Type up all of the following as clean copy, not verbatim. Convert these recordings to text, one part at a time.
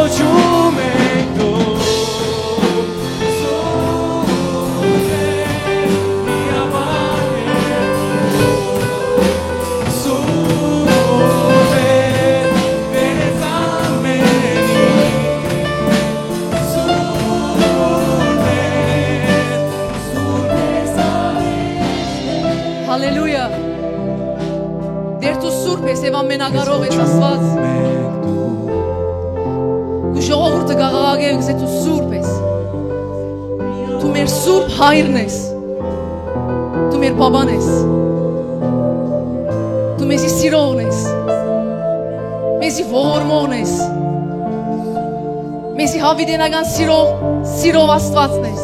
կոչում ենք դու Հալելույա Դեր դու սուրբ ես և ամենագարող ես ասված Դու ժողովուրդը գաղաղագ ես դու սուրբ ես Դու մեր սուրբ հայրն ես Դու մեր բաբան ես Դու մեզի սիրողն ես Մեզի ողորմողն ես Մեզի հավիտենական սիրով աստվածն ես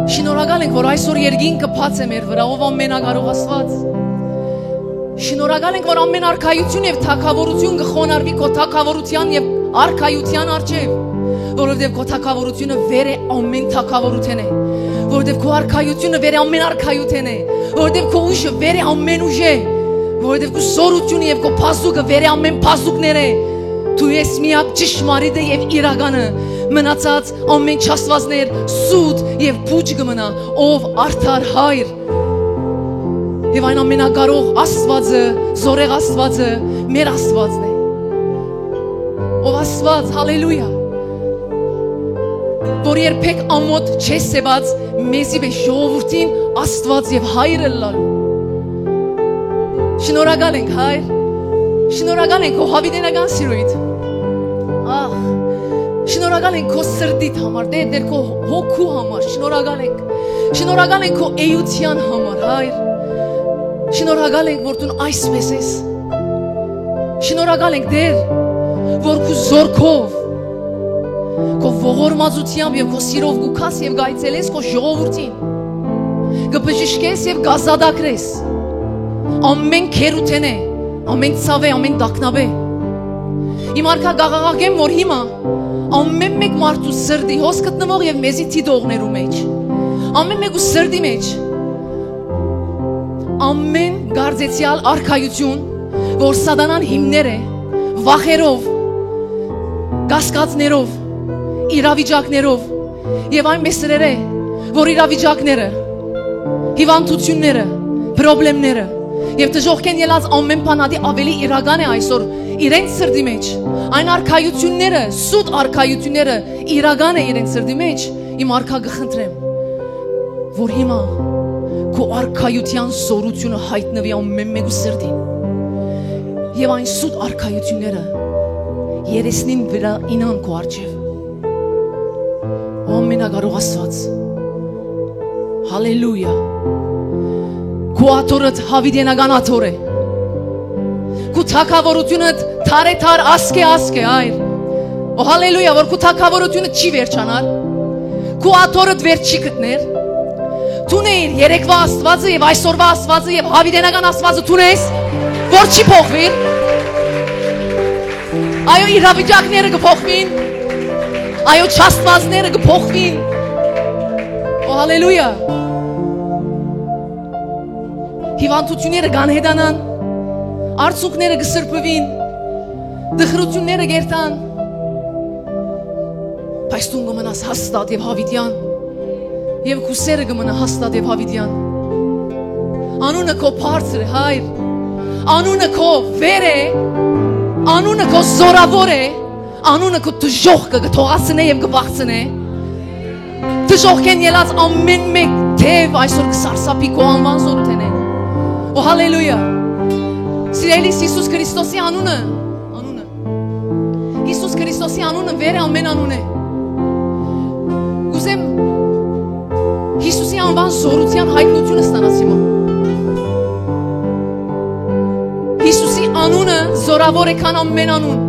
Շնորհակալ ենք, որ այսօր երկինքը բաց է մեր վրա, ով ամենագարող Աստված։ Շնորհակալ ենք, որ ամեն արքայություն եւ թագավորություն կխոնարհվի քո թագավորության եւ արքայության առջև, որովհետեւ քո թագավորությունը վեր է ամեն թագավորության է, որովհետեւ քո արքայությունը վեր է ամեն արքայության է, որովհետեւ քո ուժը վեր է ամեն ուժ է, որովհետեւ քո սորությունը եւ քո փազուկը վեր է ամեն փազուկներ է։ Դու ես միակ ճշմարիտը եւ իրականը մնացած ամեն չաստվածներ սուտ եւ փուչ կմնա ով արդար հայր եւ այն ամենագարող Աստվածը զորեղ Աստվածը մեր Աստվածն է ով Աստված հալելույա որ երբեք ամոթ չես սեված մեզի վե ժողովրդին Աստված եւ հայրը լալու շնորհակալ ենք հայր շնորհակալ ենք քո հավիտենական սիրույթ Շնորհակալ ենք քո սրտիդ համար, դեր քո հոգու համար, շնորհակալ ենք քո էության համար, հայր։ Շնորհակալ ենք, որ դու այսպես ես։ Շնորհակալ ենք դեր, որ քո զորքով, քո ողորմածությամբ եւ քո սիրով գուքաս եւ գայցելես քո ժողովրդին։ Կբժշկես եւ գազադակրես։ Ամեն քերութեն է, ամեն ցավե, ամեն տակնաբե։ Իմ արքա գաղաղակեմ, որ հիմա ամեն մեկ մարդու սրդի հոս գտնվող եւ մեզի թիդողներու մեջ ամեն մեկու սրդի մեջ ամեն գարձեցյալ արքայություն որ սատանան հիմներ է վախերով կասկածներով իրավիճակներով եւ այն մեսրեր է որ իրավիճակները հիվանդությունները պրոբլեմները եւ դժոխքեն ելած ամեն բանադի ավելի իրական է այսօր իրենց սրդի մեջ այն արքայությունները սուտ արքայությունները իրական է իրենց սրդի մեջ իմ արքա կխնդրեմ որ հիմա քո արքայության զորությունը հայտնվի ամեն մեկու սրդին եւ այն սուտ արքայությունները երեսնին վրա ինան քո առջև ամենագարող Աստված հալելույա քո աթորդ հավիտենական աթոր է Քո թագավորությունը թարեթար ասկե այր Օ հալելույա որ քո թագավորությունը չի վերջանալ Քո աթորդ վեր չի գտներ Տուներ երեկվա Աստվածը եւ այսօրվա Աստվածը եւ հավիտենական Աստվածը տունես որ չի փոխվի Այո իրավիճակները կփոխվին Այո չաստվածները կփոխվին Օ հալելույա Հիվանդությունները կանհետանան Արցունքները կսրբվին, դխրությունները գերտան, բայց դու կմնաս հաստատ եւ հավիտյան, եւ քո սերը կմնա հաստատ եւ հավիտյան։ Անունը քո բարձր է, հայր, անունը քո վեր է, անունը քո զորավոր է, անունը քո դժոխքը կթողացնե եւ կվախցնե։ Դժոխքեն ելած ամեն մեկ թեև այսօր կսարսափի քո անվան զորութեն է։ Օ հալելույա։ Սիրելիս Հիսուս Քրիստոսի անունը Հիսուս Քրիստոսի անունը վեր է ամեն անուն է Գուզեմ Հիսուսի անվան զորության հայտնությունը ստանաս հիմա Հիսուսի անունը զորավոր է քան ամեն անուն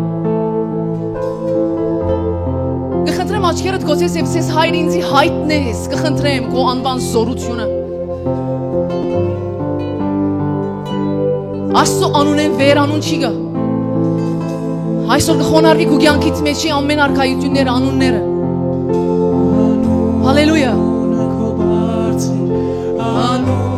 Կխնդրեմ աչքերդ գոցես եւ սես հայր ինձի հայտնես կխնդրեմ քո անվան զորությունը Աստծո անունեն վեր անուն չի գա Այսօր կխոնարհվի քո կյանքից մեջի ամեն արքայությունները անունները Հալելույա Amen.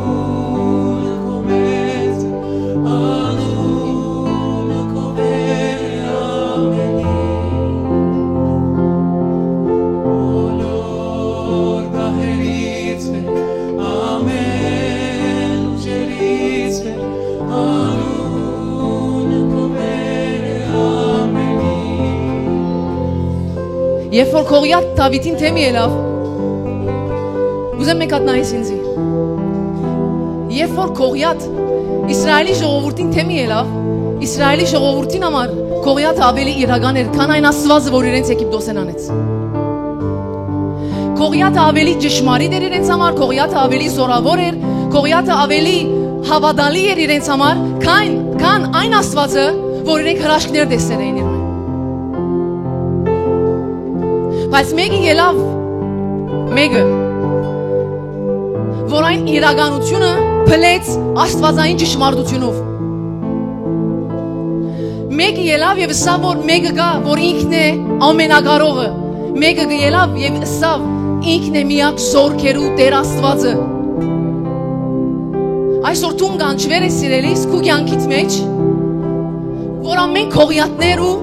Երբ որ Գողիաթ Դավիթին թեմի ելավ, ուզեմ մեկ հատ նայես ինձի։ Երբ որ Գողիաթ Իսրայելի ժողովրդին թեմի ելավ, Իսրայելի ժողովրդին համար Գողիաթը ավելի իրական էր, քան այն Աստվածը, որ իրենց Եգիպտոսեն անեց։ Գողիաթը ավելի ճշմարիտ էր իրենց համար, Գողիաթը ավելի զորավոր էր, Գողիաթը ավելի հավատալի էր իրենց համար, քան այն Աստվածը, որ իրենք հրաշքներ տեսել էին իրեն։ Բայց մեկը ելավ, մեկը, որ այն իրականությունը փլեց Աստվածային ճշմարտությունով։ Մեկը ելավ եւ ասավ, որ մեկը գա, որ ինքն է ամենակարողը։ Մեկը ելավ եւ ասավ, ինքն է միակ զորքերու Տեր Աստվածը։ Այսօր դու կանչվել ես սիրելիս քու կյանքիդ մեջ, որ ամեն Գողիաթներ ու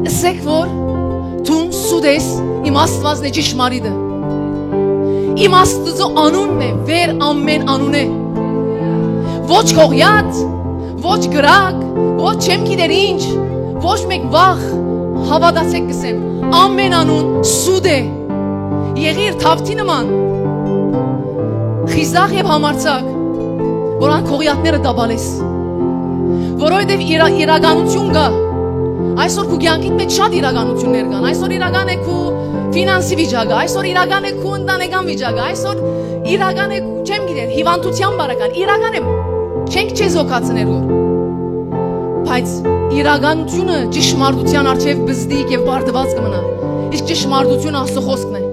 ասեք, որ դու սուդես իմ Աստվածն է ճշմարիտը։ Իմ Աստծո անունն է, վեր ամեն անուն է։ Ոչ Գողիաթ, ոչ գրակ, ոչ չեմ գիտեր ինչ, ոչ մեկ վախ, հավատացեք կսեմ, ամեն անուն սուդ է, եղիր թավթի նման, խիզախ և համարցակ, որ ան Գողիաթները դաբալես, որովհետև իրականություն կա, այսօր քու կյանքիդ մեջ շատ իրականություններ կան, այսօր իրական է քու ֆինանսի վիճակը, այսօր իրական է քու ընտանեկան վիճակը, այսօր իրական է, չեմ գիտեր, հիվանդության բարական, իրական է, չենք չեզ օգացներ որ, բայց իրականությունը ճշմարտության առջև բզդիկ և բարդված կմնա, իսկ ճշմարտությունը Աստծո խոսքն է։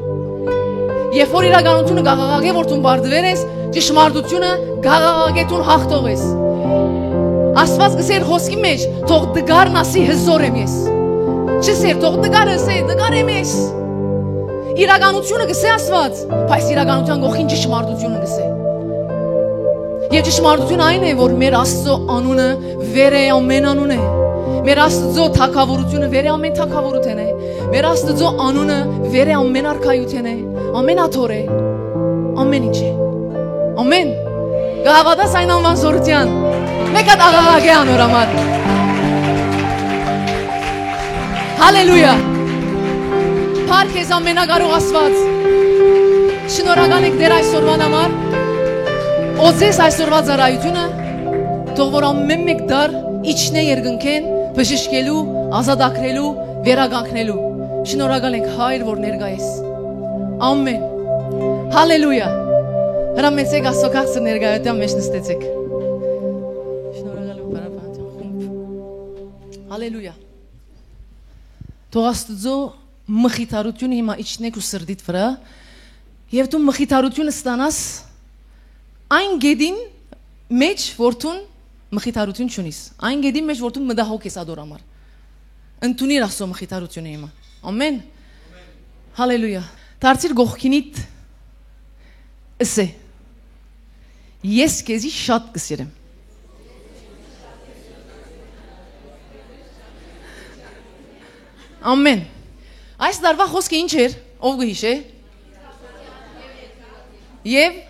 Երբ որ իրականությունը գաղաղագե, որ դու բարդվեր ես, ճշմարտությունը գաղաղագե դու հաղթող ես։ Աստված գսեր խոսքի մեջ, թող դգարն ասի հզոր եմ ես։ Չսեր, թող դգարը ասի, դգար եմ ես։ Իրականությունը գսե Աստված, բայց իրականության գողին ճշմարտությունը գսե։ Եվ ճշմարտությունը այն է, որ մեր Աստծո անունը վեր է ամեն անուն է։ Մեր Աստծո թագավորությունը վեր է ամեն թագավորություն է։ Մեր Աստծո անունը վեր է ամեն արքայություն է, ամեն աթոր է, ամեն ինչ է։ Ամեն։ Գահավատաս այն անվան զորության։ Մեկ հատ աղաղագե անոր համար։ Հալելույա։ Փառք քեզ ամենակարող Աստված։ Շնորհակալ ենք Տեր այսօրվան համար։ Օձես այսօրվա ծառայությունը, թող որ ամեն մեկ դար իջնե երկնքեն, բժշկելու, ազատագրելու, վերականգնելու։ Շնորհակալ ենք Հայր, որ ներկա ես։ Ամեն։ Հալելույա։ Հրամեցեք Աստծո քաղցր ներկայության մեջ նստեցեք։ Շնորհակալ եմ բարապանության խումբ։ Հալելույա։ Թող Աստծո մխիթարությունը հիմա իջնեք ու սրդիդ վրա, եւ դու մխիթարությունը ստանաս այն գեդին մեջ, որ դու մխիթարություն չունիս, այն գեդին մեջ, որ դու մտահոգ ես ադոր համար, ընդունիր Աստծո մխիթարությունը հիմա, ամեն, հալելույա, դարձիր գողքինիդ, ասե, ես քեզի շատ կսիրեմ, ամեն, այս դարվա խոսքը ինչ էր, ով գհիշ է, և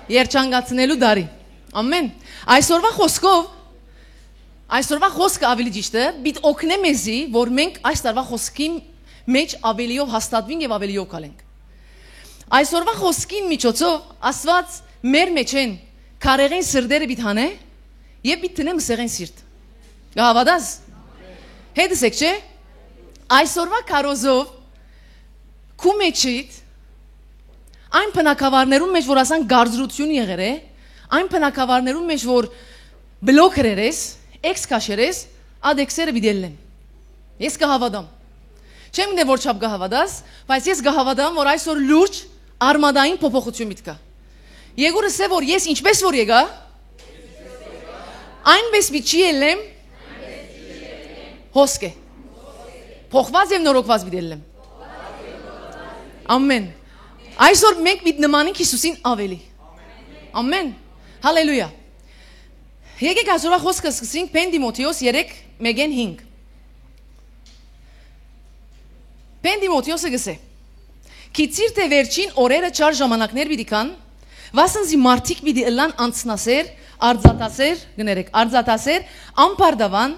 երջանկացնելու դարի, ամեն, այսօրվա խոսքով, այսօրվա խոսքը ավելի ճիշտ է, բիտ օգնե մեզի, որ մենք այս տարվա խոսքի մեջ ավելիով հաստատվենք և ավելիով կալենք։ Այսօրվա խոսքին միջոցով Աստված մեր մեջ են քարեղեն սրտերը բիտ հանե և բիտ տնե մսեղեն սիրտ։ Գահավատաս։ Հետս եք չէ։ Այսօրվա քարոզով քու մեջիդ այն բնակավարներում մեջ, որ ասան գարձրություն եղեր է, այն բնակավարներում մեջ, որ բլոքեր ես, էքս կաշեր ես, ադ էքսերը վիդելն են։ Ես կհավադամ։ Չեմ գնե որ չապ կհավադաս, բայց ես կհավադամ, որ այսօր լուրջ արմադային փոփոխություն միտկա։ Եգուրը սե, որ ես ինչպես որ եկա, այնպես մի չի ելեմ, հոսք է։ Փոխված և նորոգված վիդելեմ։ Ամեն։ Այսօր մենք միտ նմանենք Հիսուսին ավելի։ Ամեն։ Հալելույա։ Եկեք այսօրվա խոսքը սկսենք Պեն Դիմոթեոս 3:1-5։ Պեն Դիմոթեոսը գսե. Քիծիր թե վերջին օրերը չար ժամանակներ պիտի կան, վասնզի մարդիկ պիտի ըլլան անցնասեր, արձատասեր, գներեք, արձատասեր, անպարդավան,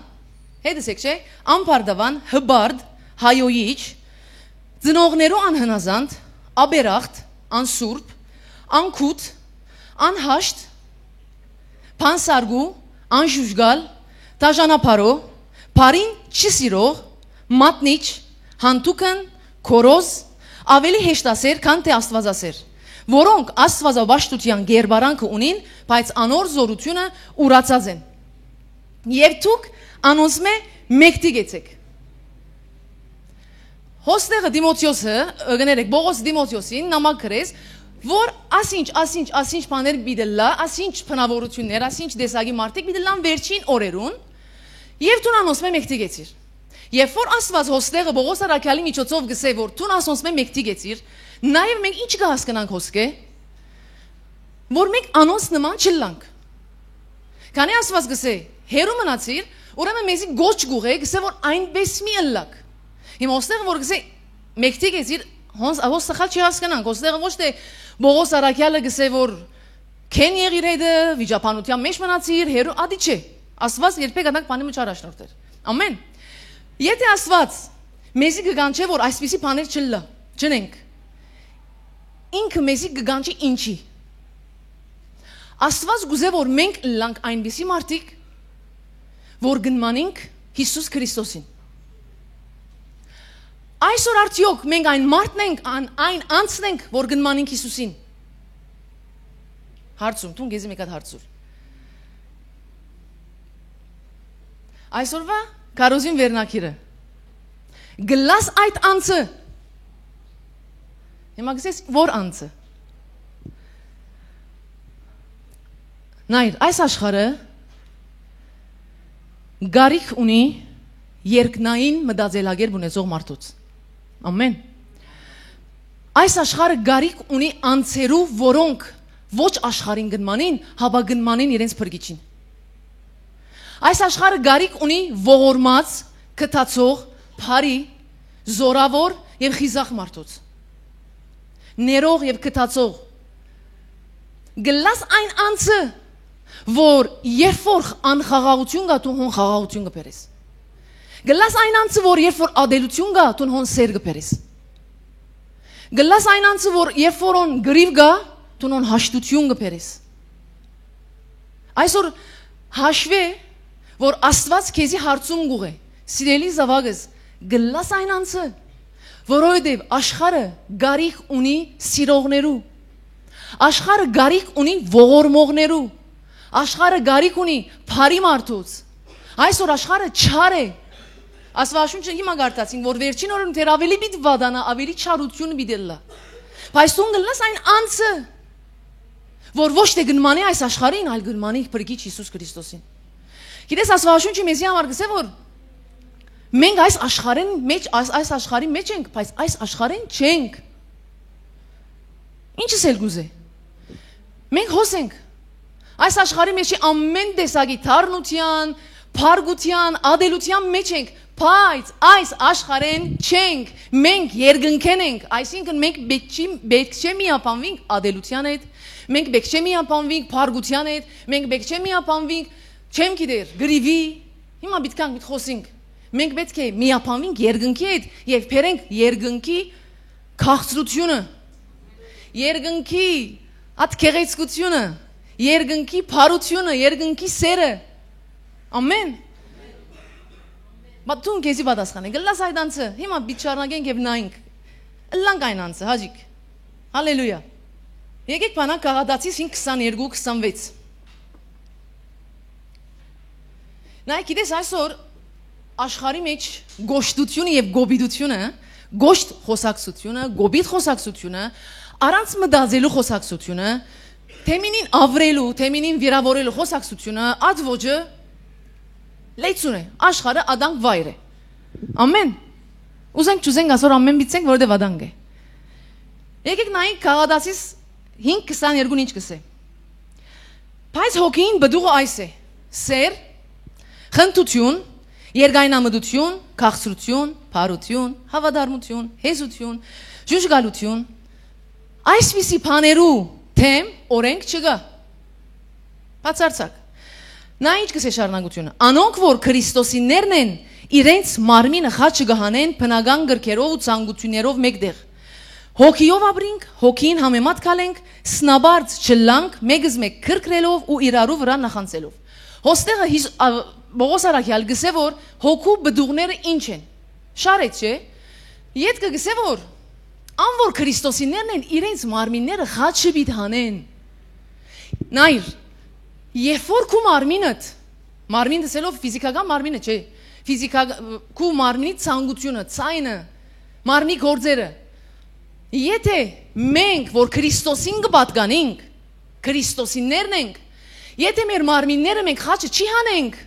հետս եք չէ, անպարդավան, հբարդ, հայոյիչ, Ծնողներու անհնազանդ, աբերախտ, անսուրբ, անկութ, անհաշտ, փանսարգու, անժուժգալ, դաժանապարո, բարին չսիրող, մատնիչ, հանտուկն, քորոզ, ավելի հեշտասեր, քան թե աստվածասեր, որոնք աստվածաբաշխության գերբարանքը ունին, բայց անոր զորությունը ուրացած են։ Եվ դուք անոնցմե մեկտի գեցեք։ Հոստեղը Դիմոթեոսը, գներեք, Բողոս Դիմոթեոսին նամակ գրեց, որ ասինչ բաներ բիդելա, ասինչ փնավորություններ, ասինչ դեսագի մարդիկ բիդելան վերջին օրերուն, եւ դու անոնցմե մեկտի գեցիր։ Երբ որ Աստված հոստեղը Բողոս առաքյալի միջոցով գսե, որ դու անոնցմե մեկտի գեցիր, նաեւ մենք ինչ կհասկանանք հոսքը, որ մենք անոնց նման չլանք։ Քանի Աստված գսե, հերու մնացիր, ուրեմն մեզի գոչ գուղե, գսե որ այնպես մի ըլլակ։ Հիմա հոստեղը որ գսե մեկտի գեցիր, հոս սխալ չի հասկանանք, հոստեղը ոչ թե Բողոս առաքյալը գսե որ քեն եղիր հետը, վիճապանության մեջ մնացիր, հերու ադի չէ։ Աստված երբեք անակ բանի մեջ առաջնորդեր։ Ամեն։ Եթե Աստված մեզի կգանչե որ այսպիսի բաներ չլա, չնենք։ Ինքը մեզի կգանչի ինչի։ Աստված գուզե որ մենք լանք այնպիսի մարդիկ, որ գնմանինք Հիսուս Քրիստոսին։ Այսօր արդյոք մենք այն մարդն ենք, այն անձն ենք, որ գնմանինք Հիսուսին։ Հարցում, տուն գեզի մեկ հատ հարցուր։ Այսօրվա Կարոզին վերնակիրը գլաս այդ անձը։ Հիմա գսես որ անձը։ Նայր, այս աշխարհը գարիք ունի երկնային մտածելակերպ ունեցող մարդուց։ Ամեն։ Այս աշխարհը գարիք ունի անձերու, որոնք ոչ աշխարհին գնմանին, հապա գնմանին իրենց փրկիչին։ Այս աշխարհը գարիք ունի ողորմած, կտացող, բարի, զորավոր եւ խիզախ մարդուց։ Ներող եւ կտացող։ Գլաս այն անձը, որ երբ որ անխաղաղություն գա, դու հոն խաղաղություն կբերես։ Գլաս այն անձը, որ երբ որ ադելություն գա, դու հոն սեր կբերես։ Գլաս այն անձը, որ երբ որ on գրիվ գա, դու հոն հաշտություն կբերես։ Այսօր հաշվե որ Աստված քեզի հարցում գուղ է, սիրելի զավակս, գլաս այն անձը, որովհետև աշխարհը գարիք ունի սիրողներու, աշխարհը գարիք ունի ողորմողներու, աշխարհը գարիք ունի բարի մարդուց, այսօր աշխարհը չար է, Աստվածաշունչը հիմա գարտացին, որ վերջին օրերուն դեռ ավելի պիտի վադանա, ավելի չարություն պիտի լա, բայց դու գլաս այն անձը, որ ոչ թե գնմանի այս աշխարհին, այլ գնմանի փրկիչ Հիսուս Քրիստոսին։ Գիտես Աստվածաշունչը մեզի համար գսե որ մենք այս աշխարհի մեջ ենք, բայց այս աշխարհին չենք։ Ինչս էլ գուզե։ Մենք հոս ենք։ Այս աշխարհի մեջ ամեն տեսակի թարնության, փարգության, ադելության մեջ ենք, բայց այս աշխարհեն չենք։ Մենք երկնքեն ենք, այսինքն մենք պետք չէ միապանվենք ադելության հետ, մենք պետք չէ միապանվենք փարգության հետ, մենք պետք չէ միապանվենք չեմ գիտեր, գրիվի, հիմա պիտքանք պիտ խոսենք, մենք պետք է միապանվենք երկնքի հետ և բերենք երկնքի քաղցրությունը, երկնքի ատքեղեցկությունը, երկնքի փարությունը, երկնքի սերը, ամեն, բատ դուն կեզի պատասխան է, գլաս այդ անցը, հիմա պիտ շարնագենք և նայինք, ըլլանք այն անցը, հաջիկ, հալելույա, եկեք բանակ Գաղատացիս 5:22-26 Նայ գիտես այսօր աշխարհի մեջ գոշտությունը եւ գոբիդությունը, գոշտ խոսակցությունը, գոբիդ խոսակցությունը, առանց մտածելու խոսակցությունը, թեմինին ավրելու, թեմինին վիրավորելու խոսակցությունը, այդ ոճը լեյցուն է, աշխարհը ադանք վայր է։ Ամեն։ Ուզենք ճուզենք ասոր ամեն բիցենք, որովհետեւ ադանք է։ Եկեք նայենք Գաղատացիս 5:22-ն ինչ կսե։ Բայց հոգին բդուղը այս է. սեր, խնդություն, երկայնամտություն, քաղցրություն, փարություն, հավատարմություն, հեզություն, ժուժգալություն, այսպիսի բաներու թեմ օրենք չկա։ Բացարձակ։ Նա ինչ կսե շարունակությունը։ Անոնք որ Քրիստոսիներն են, իրենց մարմինը խաչը գահանեն բնական գրքերով ու ցանկություններով մեկտեղ։ Հոգիով ապրենք, հոգին համեմատ կալենք, սնաբարդ չլանք, մեգս մեկ քրքրելով ու իրարու վրա նախանցելով։ Հոստեղը Բողոս Արաքյալ գսե որ հոգու բդուղները ինչ են։ Շարեց չէ։ Ետքը գսե որ ան որ Քրիստոսիներն են իրենց մարմինները խաչը պիտի հանեն։ Նայր, երբ որ քու մարմին դսելով ֆիզիկական մարմինը չէ, քու մարմինի ցանկությունը, ցայնը, մարմնի գործերը։ Եթե մենք որ Քրիստոսին կպատկանենք, Քրիստոսիներն ենք, եթե մեր մարմինները մենք խաչը չի հանենք,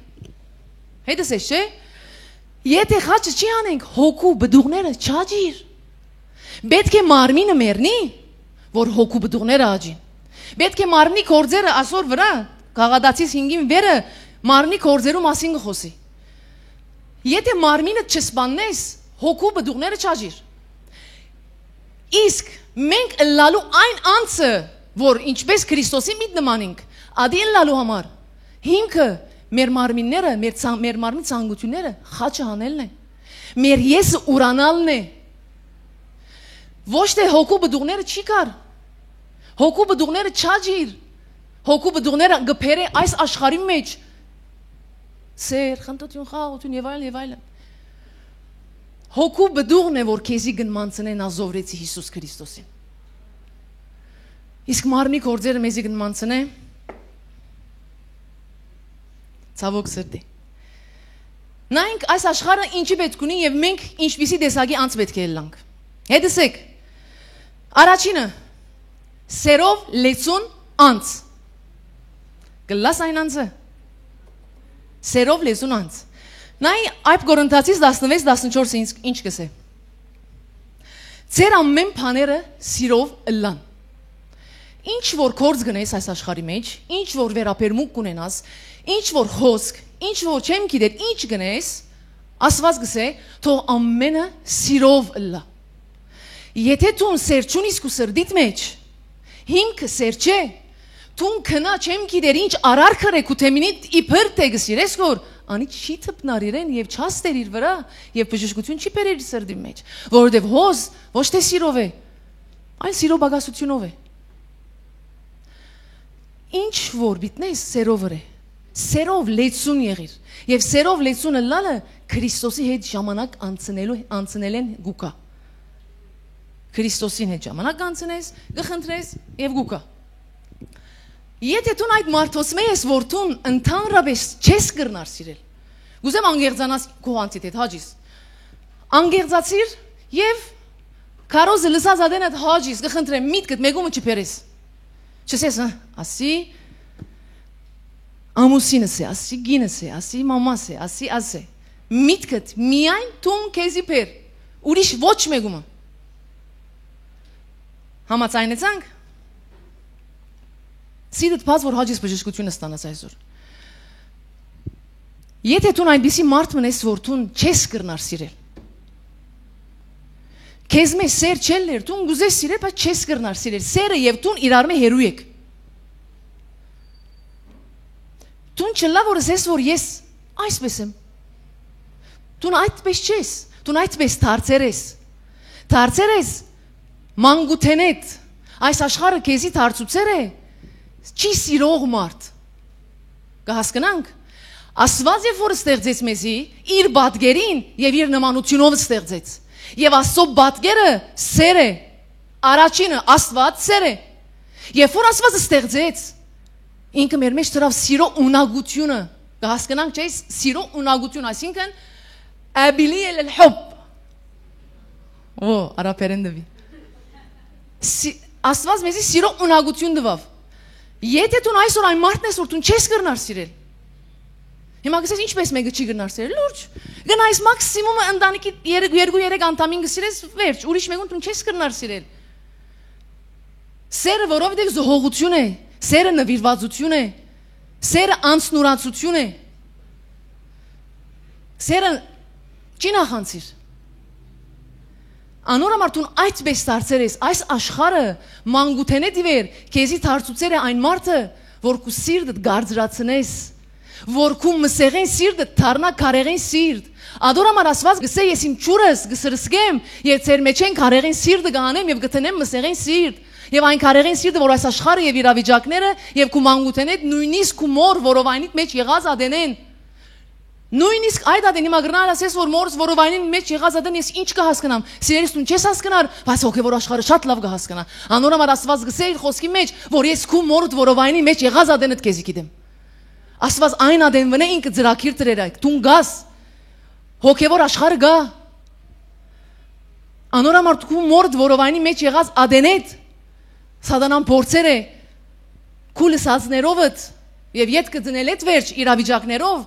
հետս է չէ, եթե խաչը չի հանենք, հոգու բդուղները չաջիր։ Պետք է մարմինը մեռնի, որ հոգու բդուղները աջին։ Պետք է մարմնի գործերը ասոր վրա, Գաղատացիս 5-ին վերը մարմնի գործերու մասին կխոսի։ Եթե մարմինը չսպաննես, հոգու բդուղները չաջիր։ Իսկ մենք լալու այն անձը, որ ինչպես Քրիստոսի միտ նմանենք, ադին լալու համար, հիմքը մեր մարմինները, մեր մարմնի ցանկությունները խաչը հանելն է։ Մեր եսը ուրանալն է։ Ոչ թե հոգու բդուղները չի կար։ Հոգու բդուղները չաջիր։ Հոգու բդուղները գբերը այս աշխարհի մեջ։ Սեր, խնդություն, խաղաղություն եւ այլն։ Հոգու բդուղն է, որ քեզի գնմանցնեն ազովրեցի Հիսուս Քրիստոսին։ Իսկ մարմնի գործերը մեզի գնմանցնե ցավոք սրտի։ Նայենք այս աշխարհը ինչի պետք ունի եւ մենք ինչպիսի տեսակի անց պետք է ելանք։ Հետսեք։ Առաջինը սերով լեցուն անց։ Գլաս այն անցը։ Սերով լեցուն անց։ Նայ այբ Կորինթացիս 16-14 ինչ կսե։ Ձեր ամեն բաները սիրով ըլլան։ Ինչ որ գործ գնես այս աշխարհի մեջ, ինչ որ վերապերմունք ունենաս, ինչ որ խոսք, ինչ որ չեմ գիտեր, ինչ գնես, Աստված գսե, թող ամենը սիրով ըլլա։ Եթե դու սեր չունիս քո սրդիդ մեջ, հիմքը սեր չէ, դու քնա չեմ գիտեր ինչ արար քրեք ու թեմինիդ իբր տեգս իրես որ անի չի թփնար իրեն եւ չաստեր իր վրա եւ բժշկություն չի բերեր իր սրդի մեջ, որովհետեւ հոզ ոչ թե սիրով է, այլ սիրո բագասությունով է։ Ինչ որ բիտնես սերով է, սերով լեցուն եղիր եւ սերով լեցունը լալը Քրիստոսի հետ ժամանակ անցնել են գուկա։ Քրիստոսին հետ ժամանակ անցնես, գխնդրես եւ գուկա։ Եթե դու այդ մարդոսմե ես որ դու ընդհանրապես չես կրնար սիրել։ Գուզեմ անգերձանաս քո անցիդ հետ հաջիս։ Անգերձացիր եւ կարոզը լսած ադենդ հաջիս գխնդրեմ միտքդ մեգումը չփերես։ Չսես, ասի ամուսինս է, ասի գինս է, ասի մամաս է, ասի ասե։ Միտքդ միայն դու քեզի փեր։ Ուրիշ ոչ մեգումը։ Համաձայնեցանք։ Սիրտ բաց որ հաջիս բժշկությունը ստանաս այսօր։ Եթե դու այնպիսի մարդ մնես որ դու չես կրնար սիրել։ Քեզ մեջ սեր չելներ, դու գուզես սիրել, բայց չես կրնար սիրել։ Սերը եւ դու իրար մեջ հերու եք։ Դու չլա որ ես որ ես այսպես եմ։ Դու այդպես չես, դու այդպես դարձեր ես մանգութենետ այս աշխարհը քեզի դարձուցեր է չի սիրող մարդ կհասկանանք Աստված երբ որ ստեղծեց մեզի իր բատգերին եւ իր նմանությունով ստեղծեց եւ Աստծո բատգերը սեր է առաջինը Աստված սեր է երբ որ Աստվածը ստեղծեց ինքը մեր մեջ դրավ սիրո ունակությունը կհասկանանք չէ սիրո ունակություն այսինքն աբիլի el-hub արաբերեն դվի Աստված մեզի սիրո ունակություն տվավ։ Եթե դու այսօր այն մարդն ես, որ դու չես կրնար սիրել։ Հիմա գսես ինչպես մեկը չի կրնար սիրել, լուրջ։ Գնայս մաքսիմումը ընտանիքի 2-3 անդամին գսիրես, վերջ, ուրիշ մեկուն դու չես կրնար սիրել։ Սերը որովհետև զոհողություն է, սերը նվիրվածություն է, սերը անցնուրացություն է։ Սերը չի նախանցիր։ Անորամար դու այդպես դարձեր ես, այս աշխարհը մանգութենե դիվեր, քեզի դարձուցեր է այն մարդը, որ քու սիրտդ գարձրացնես, որ քու մսեղեն սիրտը դառնա քարեղեն սիրտ։ Ադորամար ասված գսե ես իմ ճուրս գսրսկեմ եւ ծեր մեջ են քարեղեն սիրտը գանեմ եւ գտնեմ մսեղեն սիրտ։ Եվ այն քարեղեն սիրտը, որ այս աշխարհը եւ իրավիճակները եւ քու մանկութեն հետ նույնիսկ քու մոր որովայնիդ մեջ եղած ադենեն։ Նույնիսկ այդ ադենի մագրնալ ասես որ մորս որովայնին մեջ եղած ադեն ես ինչ կհասկանամ։ Սիրելիս դու չես հասկանար, բայց հոգեվոր աշխարհը շատ լավ կհասկանա։ Անորամար ասված գսե իր խոսքի մեջ, որ ես քու մորդ որովայնի մեջ եղած ադենդ քեզի գիտեմ։ Ասված այն ադեն վնե ինքը ծրակիր տրեր այդ դու գաս հոգեվոր աշխարհը գա անորամար դու մորդ որովայնի մեջ եղած ադենեդ սատանան փորձեր է քու լսածներովդ եւ յետ կդնել այդ վերջ իրավիճակներով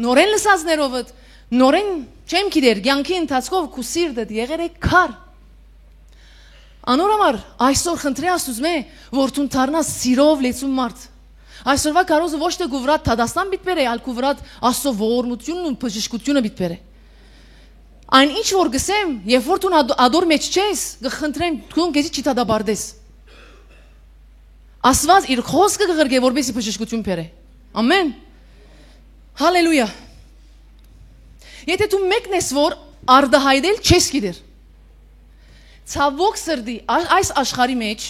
նորեն լսածներովդ նորեն չեմ գիտեր ցանկի ընթացքով քու սիրտդ եղեր է քար անորամար այսօր խնդրի աստուծո մե որ դու դառնաս սիրով լեցուն մարդ այսօրվա կարոզը ոչ թե գուվրատ թադաստան բիտբեր է այլ գուվրատ աստծո ողորմությունն ու բժշկությունը բիտբեր է այն ինչ որ գսեմ երբ որ դու ադոր մեջ չես գխնդրեմ դու քեզի չի դադարდეს Աստված իր խոսքը կղրգե որպեսզի բժշկություն բերե ամեն հալելույա եթե դու մեկն ես որ արդահայտել չես գիտեր ցավոք սրտի այս աշխարհի մեջ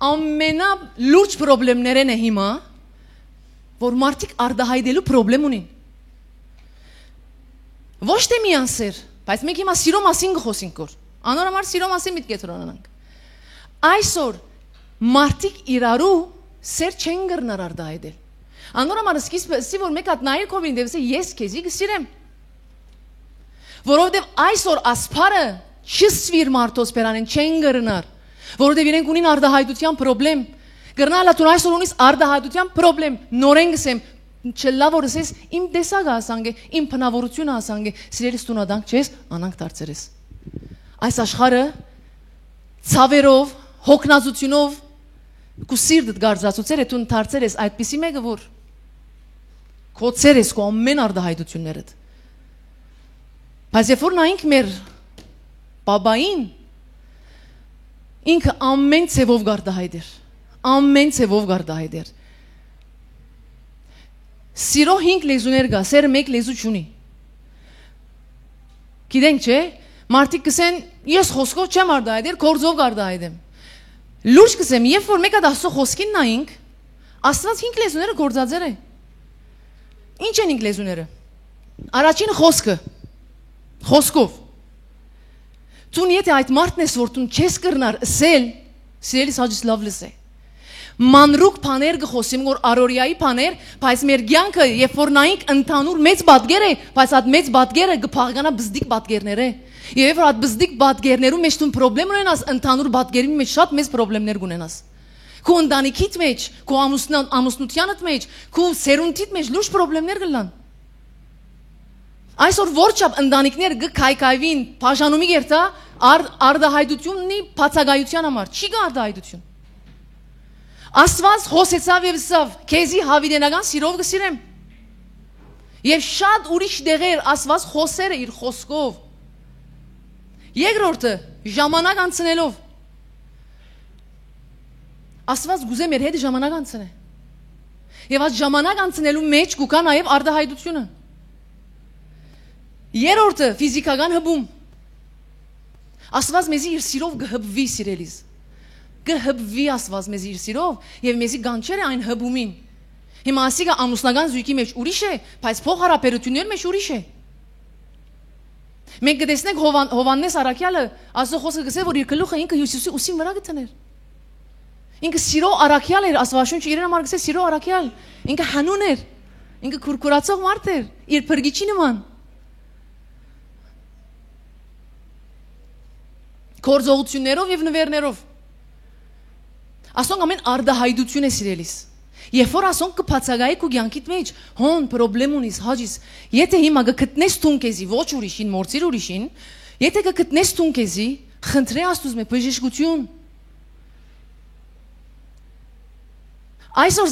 ամենալուրջ խնդիրներն է հիմա որ մարդիկ արդահայտելու խնդրեմ ունին ոչ թե միանսեր բայց մենք հիմա սիրո մասին կխոսենք որ անորոշ սիրո մասին միտք կտրոնանանք այսօր մարդիկ իրարու սեր չեն գրնար արդահայտել անորոշ սկիզբը որ մեկ հատ նայել կովին դեպս ես քեզի կսիրեմ որովհետև այսօր ասփարը չսվիր մարդոս բերանեն չեն գրնար որովհետև իրենք ունին արդահայտության խնդրեմ գրնալա դու այսօր ունիս արդահայտության խնդրեմ նորեն գսեմ չլավորս ես իմ տեսակը ասանգե իմ փնավորությունը ասանգե սիրելիս դու նադանք չես անանք դարձերես այս աշխարհը ցավերով հոգնածությունով քու սիրտդ գարձածուցեր է դու դարձեր ես այդպիսի մեկը որ կոծեր ես քո ամեն արդահայտություններդ բայց երբ որ նայենք մեր բաբային ինքը ամեն ցևով գարտահայտեր ամեն ցևով գարտահայտեր սիրո 5 լեզուներ կա սերը 1 լեզու չունի գիտենք չէ մարդիկ կսեն ես խոսքով չեմ արդահայտել գործով գարտահայտեմ լուրջ կսեմ երբ որ մեկը դասո խոսքին նայենք աստված 5 լեզուները գործածեր է ինչ են 5 լեզուները առաջին խոսքը խոսքով Դու եթե այդ մարդն ես որ դու չես կրնար ասել սիրելիս հաջից լավ լսե մանրուկ բաներ գխոսիմ որ արորիայի բաներ բայց մեր ցանկը երբ որ նայենք ընդհանուր մեծ պատկեր է բայց այդ մեծ պատկերը գփաղկանա բզդիկ պատկերներ է եւ որ այդ բզդիկ պատկերներում մեջ դու խնդրեմ ունենաս ընդհանուր պատկերի մեջ շատ մեծ խնդիրներ կունենաս քո ընտանիքիդ մեջ քո ամուսնությանդ մեջ քո սերունդիդ մեջ լուրջ խնդիրներ կլան Այսօր որչափ ընտանիքներ գքայքայվին բաժանումի գերտա արդահայտություննի բացակայության համար չի գա արդահայտություն Աստված հոսեցավ եւ ասավ քեզի հավիտենական սիրով կսիրեմ եւ շատ ուրիշ դեղեր Աստված խոսեր է իր խոսքով երկրորդը ժամանակ անցնելով Աստված գուզե մեր հետ ժամանակ անցնե եւ այդ ժամանակ անցնելու մեջ կուկա նաեւ արդահայտությունը Երորդը ֆիզիկական հբում Աստված մեզի իր սիրով գհբվի սիրելիս գհբվի Աստված մեզի իր սիրով եւ մեզի գանչեր է այն հբումին Հիմա ասիկա ամուսնական զույգի մեջ ուրիշ է բայց փոխհարաբերությունների մեջ ուրիշ է Մենք գտեսնենք Հովաննես Արաքյալը Աստծո խոսքը գսե որ իր գլուխը ինքը Հյուսիսի ուսին վրա գտներ Ինքը սիրո Արաքյալ էր Աստվածաշունչը իրեն համար գսե սիրո Արաքյալ ինքը հանուն էր ինքը քուրքուրացող մարդ էր իր փրկիչի նման Գործողություններով եւ նվերներով Ասոնք ամեն արդահայտություն է սիրելիս Երբ որ ասոնք կբացակայի քո կյանքիդ մեջ հոն խնդրեմ ունիս հաջիս եթե հիմա գտնես տուն քեզի ոչ ուրիշին մորցիր ուրիշին եթե գտնես տուն քեզի խնդրե աստուծո մե բժշկություն Այսօր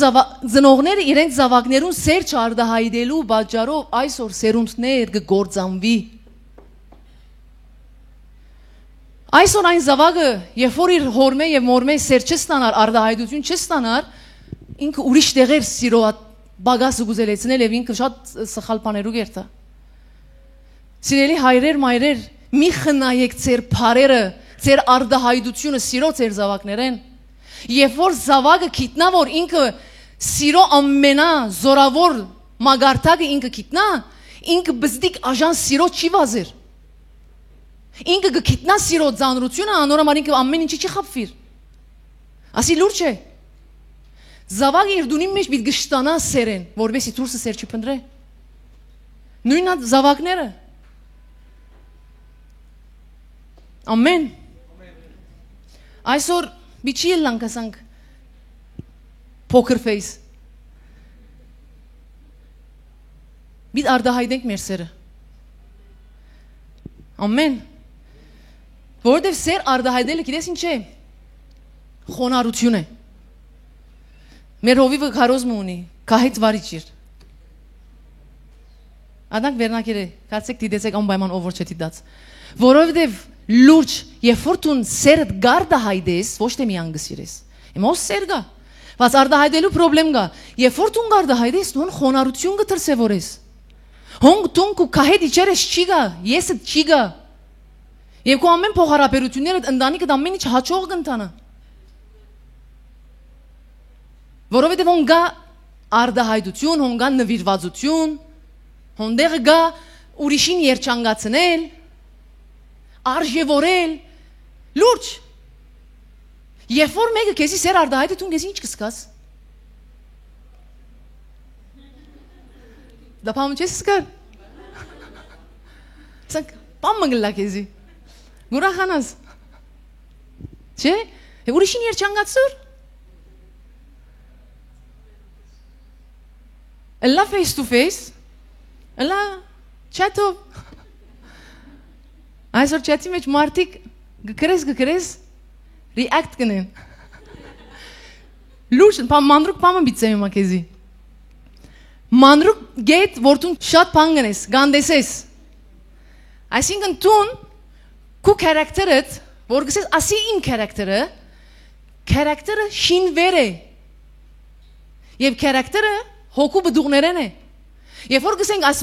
ծնողները իրենց զավակներուն սեր չարդահայտելու պատճառով այսօր սերունդներ կգործանվի Այսօր այն զավակը, երբ որ իր հորմե եւ մորմե սեր չստանար, արդահայտություն չստանար, ինքը ուրիշ տեղեր սիրո բագասը գուզելեցնել եւ ինքը շատ սխալ բաներու գերտա։ Սիրելի հայրեր, մայրեր, մի խնայեք ձեր բարերը, ձեր արդահայտությունը սիրո ձեր զավակներեն։ Երբ որ զավակը գիտնա, որ ինքը սիրո ամենա զորավոր մագարտակը ինքը գիտնա, ինքը բզդիկ աժան սիրո չի վազեր։ Ինքը գիտնա սիրո ծանրությունը, անորոշ ինքը ամեն ինչի չի խփվիր։ Ասի լուրջ է։ Զավակը իր դունի մեջ պիտի գշտանա սերեն, որովհետեւ դուրսը սեր չի փնտրե։ Նույնն է զավակները։ Ամեն։ Այսօր բիչի լանկասանք poker face։ Бид արդահայտենք մեր սերը։ Ամեն։ Որովհետև սեր արդահայտելը գիտես ինչ է։ Խոնարհություն է։ Մեր հովիվը քարոզմ ունի, քահետ վարիչիր։ Ադանք վերնակեր է, կարծեք դիտեցեք անպայման ով որ չէ դիտած։ Որովհետև լուրջ, երբ որ դու սերդ արդահայտես, ոչ թե միան գսիրես։ Իմոս սեր գա։ Բայց արդահայտելու խնդրեմ գա։ Երբ որ դու արդահայտես, դու խոնարհություն կդրսևորես։ Հոնք դու քահետ իջերես չի գա, եսը չի գա։ Եվ քո ամեն փոխհարաբերությունները ընտանիքդ ամեն ինչ հաջող կընթանա։ Որովհետև հոն գա արդահայտություն, հոն գա նվիրվածություն, հոնդեղ գա ուրիշին երջանկացնել, արժևորել, լուրջ։ Երբ որ մեկը քեզի սեր արդահայտի, դու քեզ ինչ կսկաս։ Դա բանը չես սկար։ Սանք բան մգլա քեզի։ Գուրախանաս։ Չէ՞։ Ուրիշին երջանկացուր։ Ըլլա face to face, ըլլա chat-ով։ Այսօր chat-ի մեջ մարդիկ գկրես react կնեն։ Լուրջ, մանրուկ պամը բիծեմ իմա քեզի։ Մանրուկ գետ, որ դու շատ բան գնես, գանդեսես։ Այսինքն դու քո քարակտերդ, որ գսես ասի իմ քարակտերը շինվեր է։ Եվ քարակտերը հոգու բդուղներեն է։ Երբ որ գսենք այս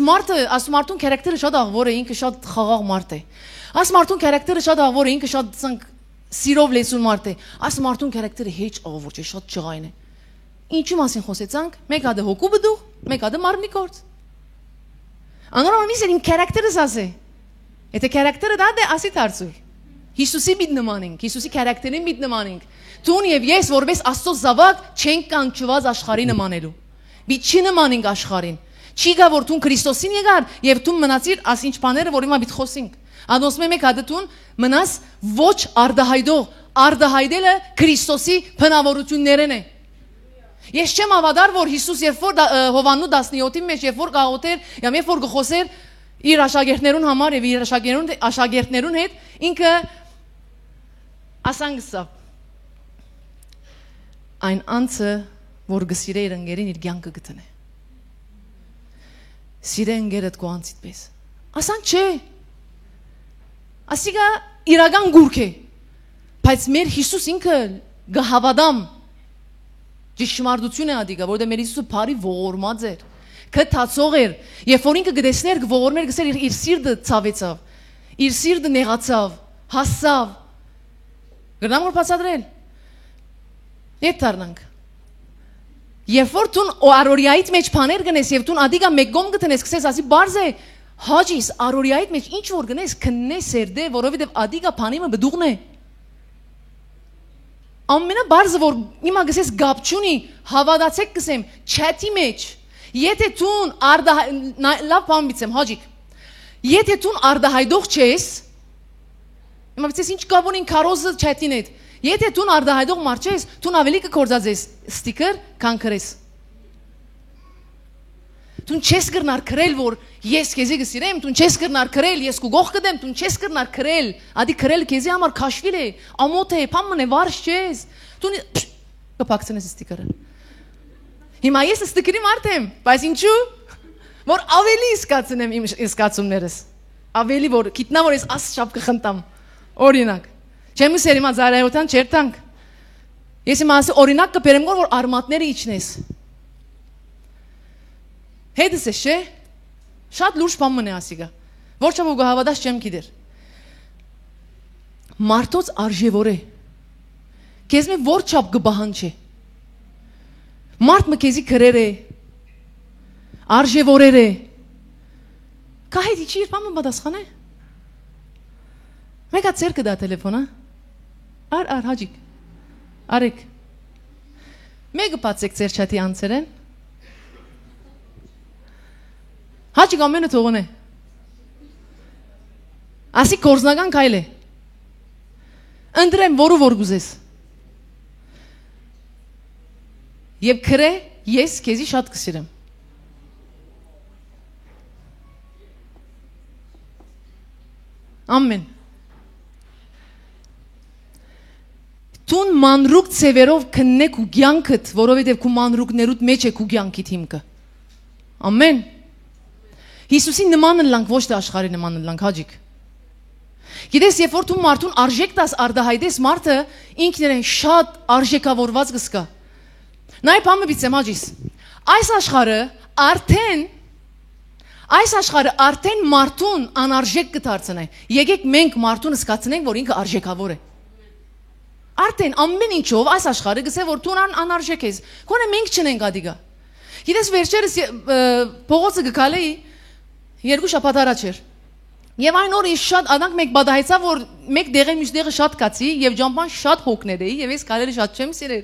մարդուն քարակտերը շատ աղվոր է, ինքը շատ խաղաղ մարդ է։ Այս մարդուն քարակտերը շատ աղվոր է, ինքը շատ ցանկ սիրով լեսուն մարդ է։ Այս մարդուն քարակտերը հեչ աղվոր չէ, շատ ջղայն է։ Ինչու մասին խոսեցանք։ Մեկ հատ հոգու բդուղ, մեկ հատ մարմնի գործ։ Անորոշ միսեր իմ քարակտերս ասե։ Եթե քարակտերը դա դե ասի դարձուր։ Հիսուսի միտ նմանենք, Հիսուսի քարակտերին միտ նմանենք։ Դու եւ ես որպես Աստծո զավակ չենք կանչված աշխարհի նմանելու։ Բիչի նմանենք աշխարհին։ Չի գա որ դու Քրիստոսին եկար եւ դու մնացիր աս ինչ բաները որ հիմա պիտի խոսենք։ Անոնց մեկ հատ դու մնաս ոչ արդահայտող, արդահայտելը Քրիստոսի բնավորություններն է։ Ես չեմ ավադար որ Հիսուս երբ որ Հովաննու 17-ի մեջ երբ որ գաղութեր, երբ որ գխոսեր իր աշակերտներուն համար եւ իր աշակերտներուն հետ ինքը ասանգսա այն անցը որ գսիրե իր ընկերին իր կյանքը գտնե սիրե ընկերդ քո անցից պես ասան չէ ասիգա իրական գուրք է բայց մեր Հիսուս ինքը գհավադամ ճշմարտություն է ադիգա որտեղ մեր Հիսուսը բարի ողորմած էր Կթացող էր, երբ որ ինքը գտեսներ ողորմեր գսեր իր սիրտը ցավեցավ, իր սիրտը նեղացավ, հասավ։ Գրնամ որ բացատրել։ Ետ դառնանք։ Երբ որ դու արորիայից մեջ բաներ գնես եւ դու ադիգա մեկ գոմ գտնես, գսես ասի բարձ է, հաջիս արորիայից մեջ ինչ որ գնես, քննես երդե, որովհետեւ ադիգա բանիմը բդուղն է։ Ամենաբարձը որ իմա գսես գապչունի, հավատացեք գսեմ, չաթի մեջ Եթե դու լավ բան բիցեմ, հաջիկ։ Եթե դու արդահայտող չես, իմա բիցես ինչ կապունին քարոզը չաթին հետ։ Եթե դու արդահայտող մարդ չես, դու ավելի կկործածես ստիկեր, քան քրես։ Դու չես կրնար քրել, որ ես քեզի գսիրեմ, դու չես կրնար քրել, ես քո գող կդեմ, դու չես կրնար քրել։ Ադի քրել քեզի համար քաշվիլ է, ամոթ է, փամն է, վարշ չես։ Դու կփակցնես ստիկերը։ Հիմա ես ստիկրի մարդ եմ, բայց ինչու? Որ ավելի իսկացնեմ իմ իսկացումներս։ Ավելի որ գիտնա որ ես աս շապ կխնդամ։ Օրինակ։ Չեմ ուզեր հիմա զարայոտան չերտանք։ Ես հիմա ասի օրինակ կբերեմ որ արմատները իջնես։ Հետս է չէ։ Շատ լուրջ բան մնա ասիգա։ Որչափ ու գահավադաշ չեմ գիտեր։ Մարդոց արժևոր է։ Քեզ մի որչափ գբահանչե։ Մարդ մը քեզի գրեր է։ Արժևորեր է։ Կահեդի չի իր բամը պատասխան է։ Մեկա ծերկը դա տելեֆոնը։ Ար հաջիկ։ Արեք։ Մեկը բացեք ծեր չաթի անցերեն։ Հաջիկ ամենը թողոն է։ Ասի կորզնական կայլ է։ Ընդրեմ որու որ գուզես։ Եվ քրե ես քեզի շատ կսիրեմ։ Ամեն։ Տուն մանրուկ ծևերով քննեք ու գյանքդ, որովհետև քու մանրուկներուդ մեջ է քու գյանքիդ հիմքը։ Ամեն։ Հիսուսի նմանը լանք, ոչ թե աշխարհի նմանը լանք, հաջիկ։ Գիտես, երբ որ դու մարդուն արժեք տաս արդահայտես, մարդը ինքներեն շատ արժեքավորված կսկա։ Նայ բամը բիցեմ հաջիս։ Այս աշխարհը արդեն մարդուն անարժեք կդարձնի։ Եկեք մենք մարդուն զգացնենք, որ ինքը արժեքավոր է։ Արդեն ամեն ինչով այս աշխարհը գսե որ դու անարժեք ես։ Քոնե մենք չնենք ադիգա։ Գիտես վերջերս փողոցը գկալեի երկու շաբաթ առաջ էր։ Եվ այն օրը շատ անանք մեկ բադահեցա որ մեկ դեղեն մյուս դեղը շատ կացի եւ ջամփան շատ հոգներ էի եւ ես կալերը շատ չեմ սիրել։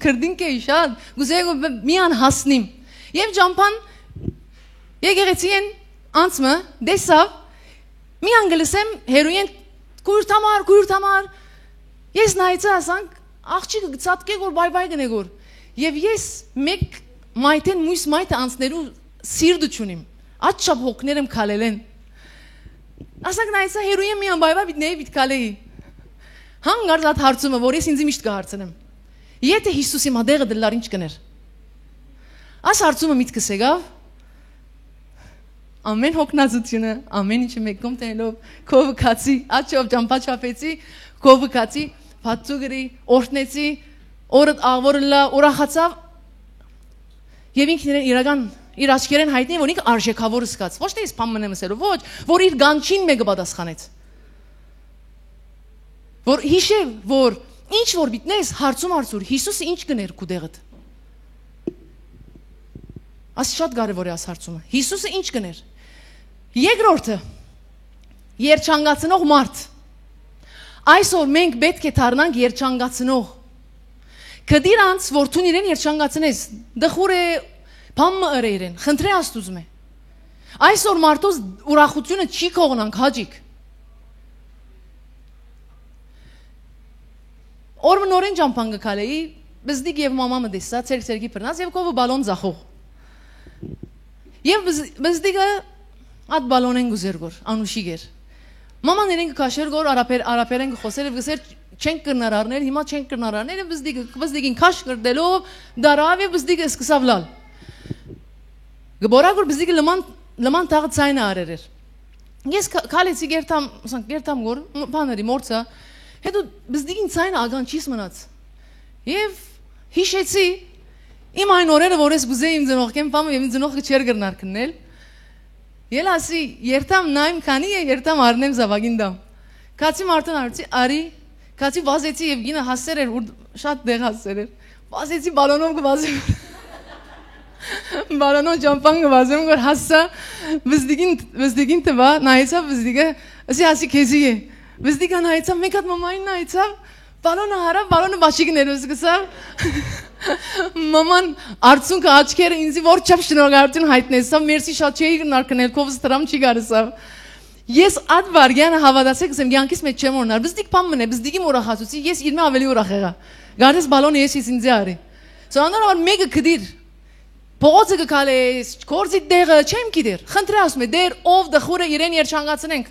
Քրդինք էի շատ գուզեի միան հասնիմ։ Եվ ջամփան եկեղեցին անցմը դեսավ մի անգլիսեմ հերոին կուրտամար ես նայեցա ասանք աղջիկը գծատկե որ բայ գնե գոր եւ ես մեկ մայթեն մույս մայթը անցներու սիրտ չունիմ աչ չափ հոգներ եմ քալելեն ասանք նայեցա հերոին մի անբայ բիտնեի բիտ քալեի հանգարց այդ հարցումը որ ես ինձ միշտ կհարցնեմ եթե Հիսուսի մադեղը դլար ինչ կներ աս հարցումը միտքս եկավ ամեն հոգնածությունը ամեն ինչը մեկում տենելով քովը քացի աչով ջամփա չափեցի քովը քացի բացուգրի օրտնեցի օրդ աղորլա ուրախացավ եւ ինքն իրական իր աչքերեն հայտնի որ ինքը արժեքավոր զգաց ոչ թե ես բամն եմ ասելու ոչ որ իր գանչին մեկը պատասխանեց որ հիշև որ ինչ որ բիտնես հարցում Հիսուսը ինչ կներ քու դեղդ աս շատ կարևոր է աս հարցումը Հիսուսը ինչ կներ երկրորդը երջանկացնող մարդ այսօր մենք պետք է դառնանք երջանկացնող կդիր անց որ դու իրեն երջանկացնես դխուր է բամը ըրերեն խնդրե աստուծում է այսօր մարդոս ուրախությունը չի կողնանք հաջիկ օրը նորեն ջամփան գկալեի բզդիկ եւ մամամը դեսա ցերկի բռնած եւ կովը բալոն զախող եւ բզդիկը at բալոնեն գուզերգոր անուշիգեր մաման իրեն կաշեր գոր արապերեն խոսել եւ գսեր չենք կնարարներ հիմա չենք կնարարներ եւ բզդիկին քաշ կրդելով դարավ եւ բզդիկը սկսավ լալ գբորագոր բզդիկը լման տաղ ցայնը արերեր ես քալեցի գերտամ գոր բաների մորցա հետո բզդիկին ցայնը ագանչիս մնաց եւ հիշեցի իմ այն օրերը որ ես գուզեի իմ ծնողքեմ բամը եւ իմ ծնողքը չեր գրնար քննել Ել ասի երթամ նայմ քանի է երթամ արնեմ զավագին դամ Կացի մարդուն արեցի արի Կացի վազեցի եւ գինը հասեր էր շատ դեղ հասեր էր վազեցի բալոնով գվազեմ բալոնով ջամփան գվազեմ որ հասա վզդիկին տվա նայեցա վզդիկը ասի քեզի է վզդիկը նայեցա մեկ հատ մամային նայեցա բալոնը հարավ բալոնը բաշիկներ սկսավ Maman arțuncă aczker inzi vorçap şnorgartun haytnesam mersi şatçeyi narknel kovs tram çigarsav Yes ad var yani havadasek sem yankis met çemornar bizdik pammene bizdigim orahatutsi yes 20 aveli oraxega Gardes balon yes isinzi ari Sonra var mega kdir Poğozı kale korzi der çem kidir Xantras me der ov da xure iren yer çangatsınenk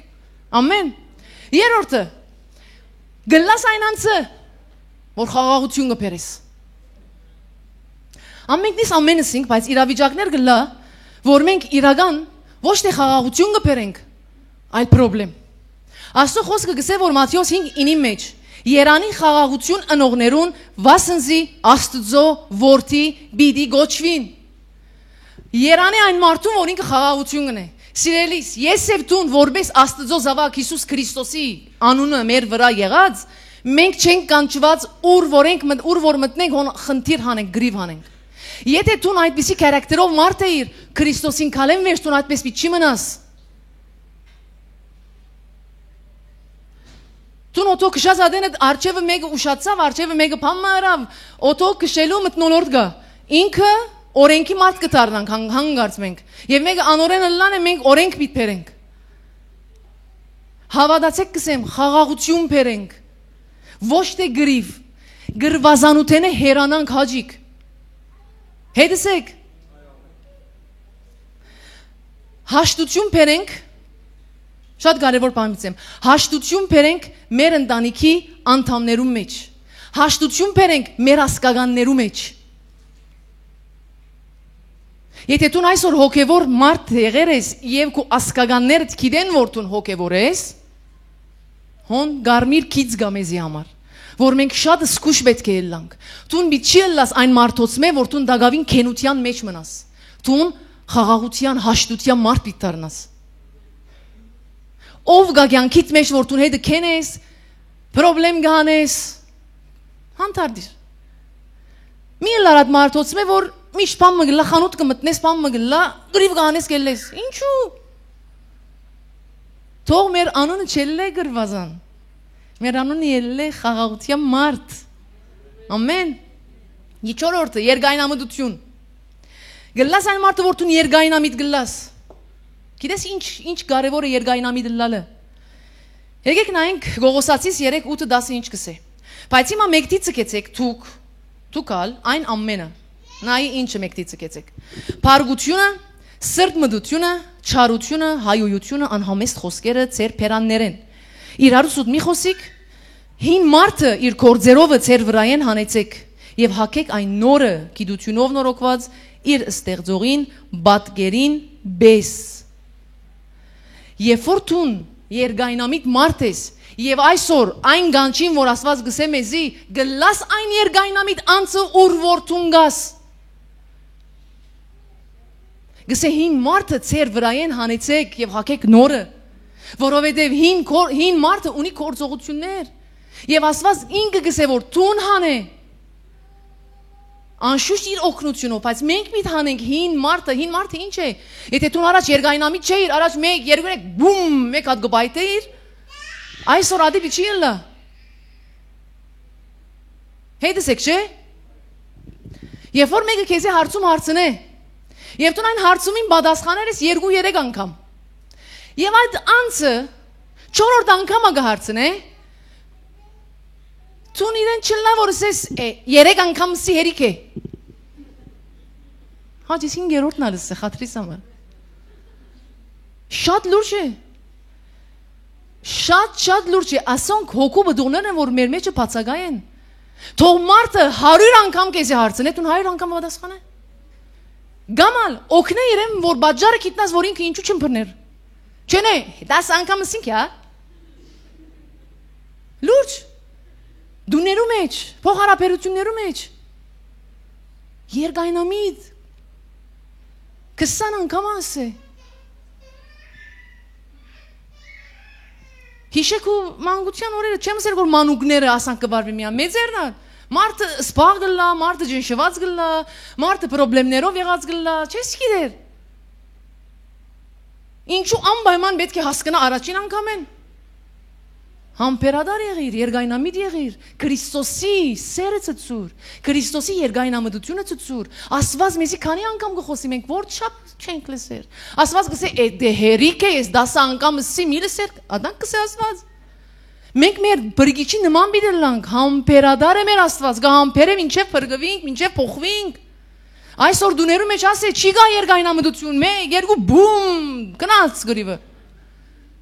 Amen Yer orta Glas aynansı Որ խաղաղություն կփերես Ամենքն ես ամենը սինք, բայց իրավիճակներ գլա, որ մենք իրական ոչ թե խաղաղություն կփերենք, այլ խնդրեմ։ Աստծո խոսքը գսե որ Մատթեոս 5:9-ի մեջ Երանի խաղաղություն ընողներուն վասնզի Աստծո որդի բիդի գոչվին։ Երանի այն մարդուն, որ ինքը խաղաղություն ունի։ Սիրելիս, ես եւ դու որպես Աստծո զավակ Հիսուս Քրիստոսի անունը մեր վրա եղած, մենք չենք կանչված ուր որ մտնենք խնդիր հանենք, գրիվ հանենք։ Եթե դու այդպիսի քարակտերով մարդ ես, Քրիստոսին քալեմ մեջ դու այդպես չի մնաս։ Դու օտո քշած ադենը արջևը մեկը ուշացավ, արջևը մեկը փամարավ, օտո քշելու մտնոլորտ գա։ Ինքը օրենքի մարդ կդառնանք հանգարց մենք։ Եվ մեկը անօրենը լան է մենք օրենք պիտի բերենք։ Հավատացեք կսեմ, խաղաղություն բերենք։ Ոչ թե գրիվ, գրվազանութենը հերանանք հաջիկ։ Հետսեք։ Հաշտություն բերենք, շատ կարևոր բան եմ։ Հաշտություն բերենք մեր ընտանիքի անդամներու մեջ։ Հաշտություն բերենք մեր ասկականներու մեջ։ Եթե դու այսօր հոգևոր մարդ եղեր ես եւ քո ասկականներդ գիտեն որ դու հոգևոր ես, հոն գարմիր քիծ գամեզի համար, որ մենք շատ սկուշ պետք է ելանք։ Դու մի չի լաս այն մարդոց մե որ դու դագավին քենության մեջ մնաս։ Դու խաղաղության, հաշտության մարդ պիտի դառնաս։ Ով գա կյանքիդ մեջ որ դու հետը քենես, պրոբլեմ գանես, հանդարտիր։ Մի լարատ մարդոց մե որ միշտ բան մգլա խանութ կմտնես, բան մգլա գրիվ գանես գելես։ Ինչու՞։ Թող մեր անունը չելլե գրվազան։ Մեր անունը ելլե խաղաղության մարդ։ Ամեն։ Իչորորդը երգայնամտություն։ Գլաս այն մարդը որ դու երգայնամիտ գլաս։ Գիտես ինչ կարևոր է երգայնամիտ լալը։ Եկեք նայենք Գողոսացիս 3:8-10 ինչ կսե։ Բայց հիմա մեկտի ցկեցեք թուկալ այն ամենը։ Նայ ինչը մեկտի ցկեցեք։ Փարգությունը, սրտմտությունը, չարությունը, հայոյությունը, անհամեստ խոսքերը ծեր փերաններեն։ Իրարու սուտ մի խոսիկ, հին մարդը իր գործերովը ծեր վրայեն հանեցեք եւ հակեք այն նորը գիտությունով նորոգված իր ստեղծողին, բատկերին բես։ Երբ որ դու երգայնամիտ մարդ ես եւ այսօր այն գանչին որ Աստված գսե մեզի գլաս այն երգայնամիտ անցը ուր որ դու գաս գսե հին մարդը ծեր վրայեն հանեցեք եւ հակեք նորը որովհետեւ հին մարդը ունի գործողություններ եւ Աստված ինքը գսե որ դու հանե Անշուշտ իր օգնությունով, բայց մենք պիտի հանենք հին մարդը ինչ է։ Եթե դու առաջ երգայնամիտ չէիր, առաջ 1 2 բում, մեկ հատ գբայթեիր, այսօր ադի չի ելա։ Հետսեք, չէ։ Երբ որ մեկը քեզ հարցում հարցնե, եւ դու այն հարցումին պատասխաներ ես 2-3 անգամ։ Եվ այդ անձը 4-րդ անգամը կհարցնե, Տուն իրեն չլնա որ սես 3 անգամ սի հերիք է։ Հաճ ես 5-րդն ալս է խատրիս համար։ Շատ լուրջ է։ Շատ լուրջ է։ Ասոնք հոգու բդողներն են որ մեր մեջը բացակայ են։ Թող մարդը 100 անգամ քեզ հարցնե, տուն 100 անգամ պատասխանե։ Գամալ օգնե իրեն որ բաժարը գիտնաս որ ինքը ինչու չմփռներ։ Չենե 10 անգամ սինք է։ Լուրջ Դուներու մեջ, փոխհարաբերություններու մեջ երգայնամիտ 20 անգամ ասե Հիշեք ու մանկության օրերը չեմ ասել որ մանուկները ասան կվարվի միան մեծերն են մարդը սպաղ գլա, մարդը ջնշված գլա, մարդը պրոբլեմներով եղած գլա, չես գիտեր Ինչու անպայման պետք է հասկանա առաջին անգամ են Համբերադար եղիր, երգայնամիտ եղիր, Քրիստոսի սերը ցծուր, Քրիստոսի երգայնամտությունը ցծուր, Աստված մեզի քանի անգամ գխոսի մենք որ չափ չենք լսեր, Աստված գսե դե հերիք է, ես 10 անգամ սի մի լսեր, ադանք գսե Աստված, մենք մեր բրգիչի նման պիտի լանք, համբերադար է մեր Աստված, գա համբերեմ ինչև փրկվինք, ինչև փոխվինք, այսօր դուներու մեջ ասե չի գա երգայնամտություն, մեկ երկու բում, գնաց գրիվը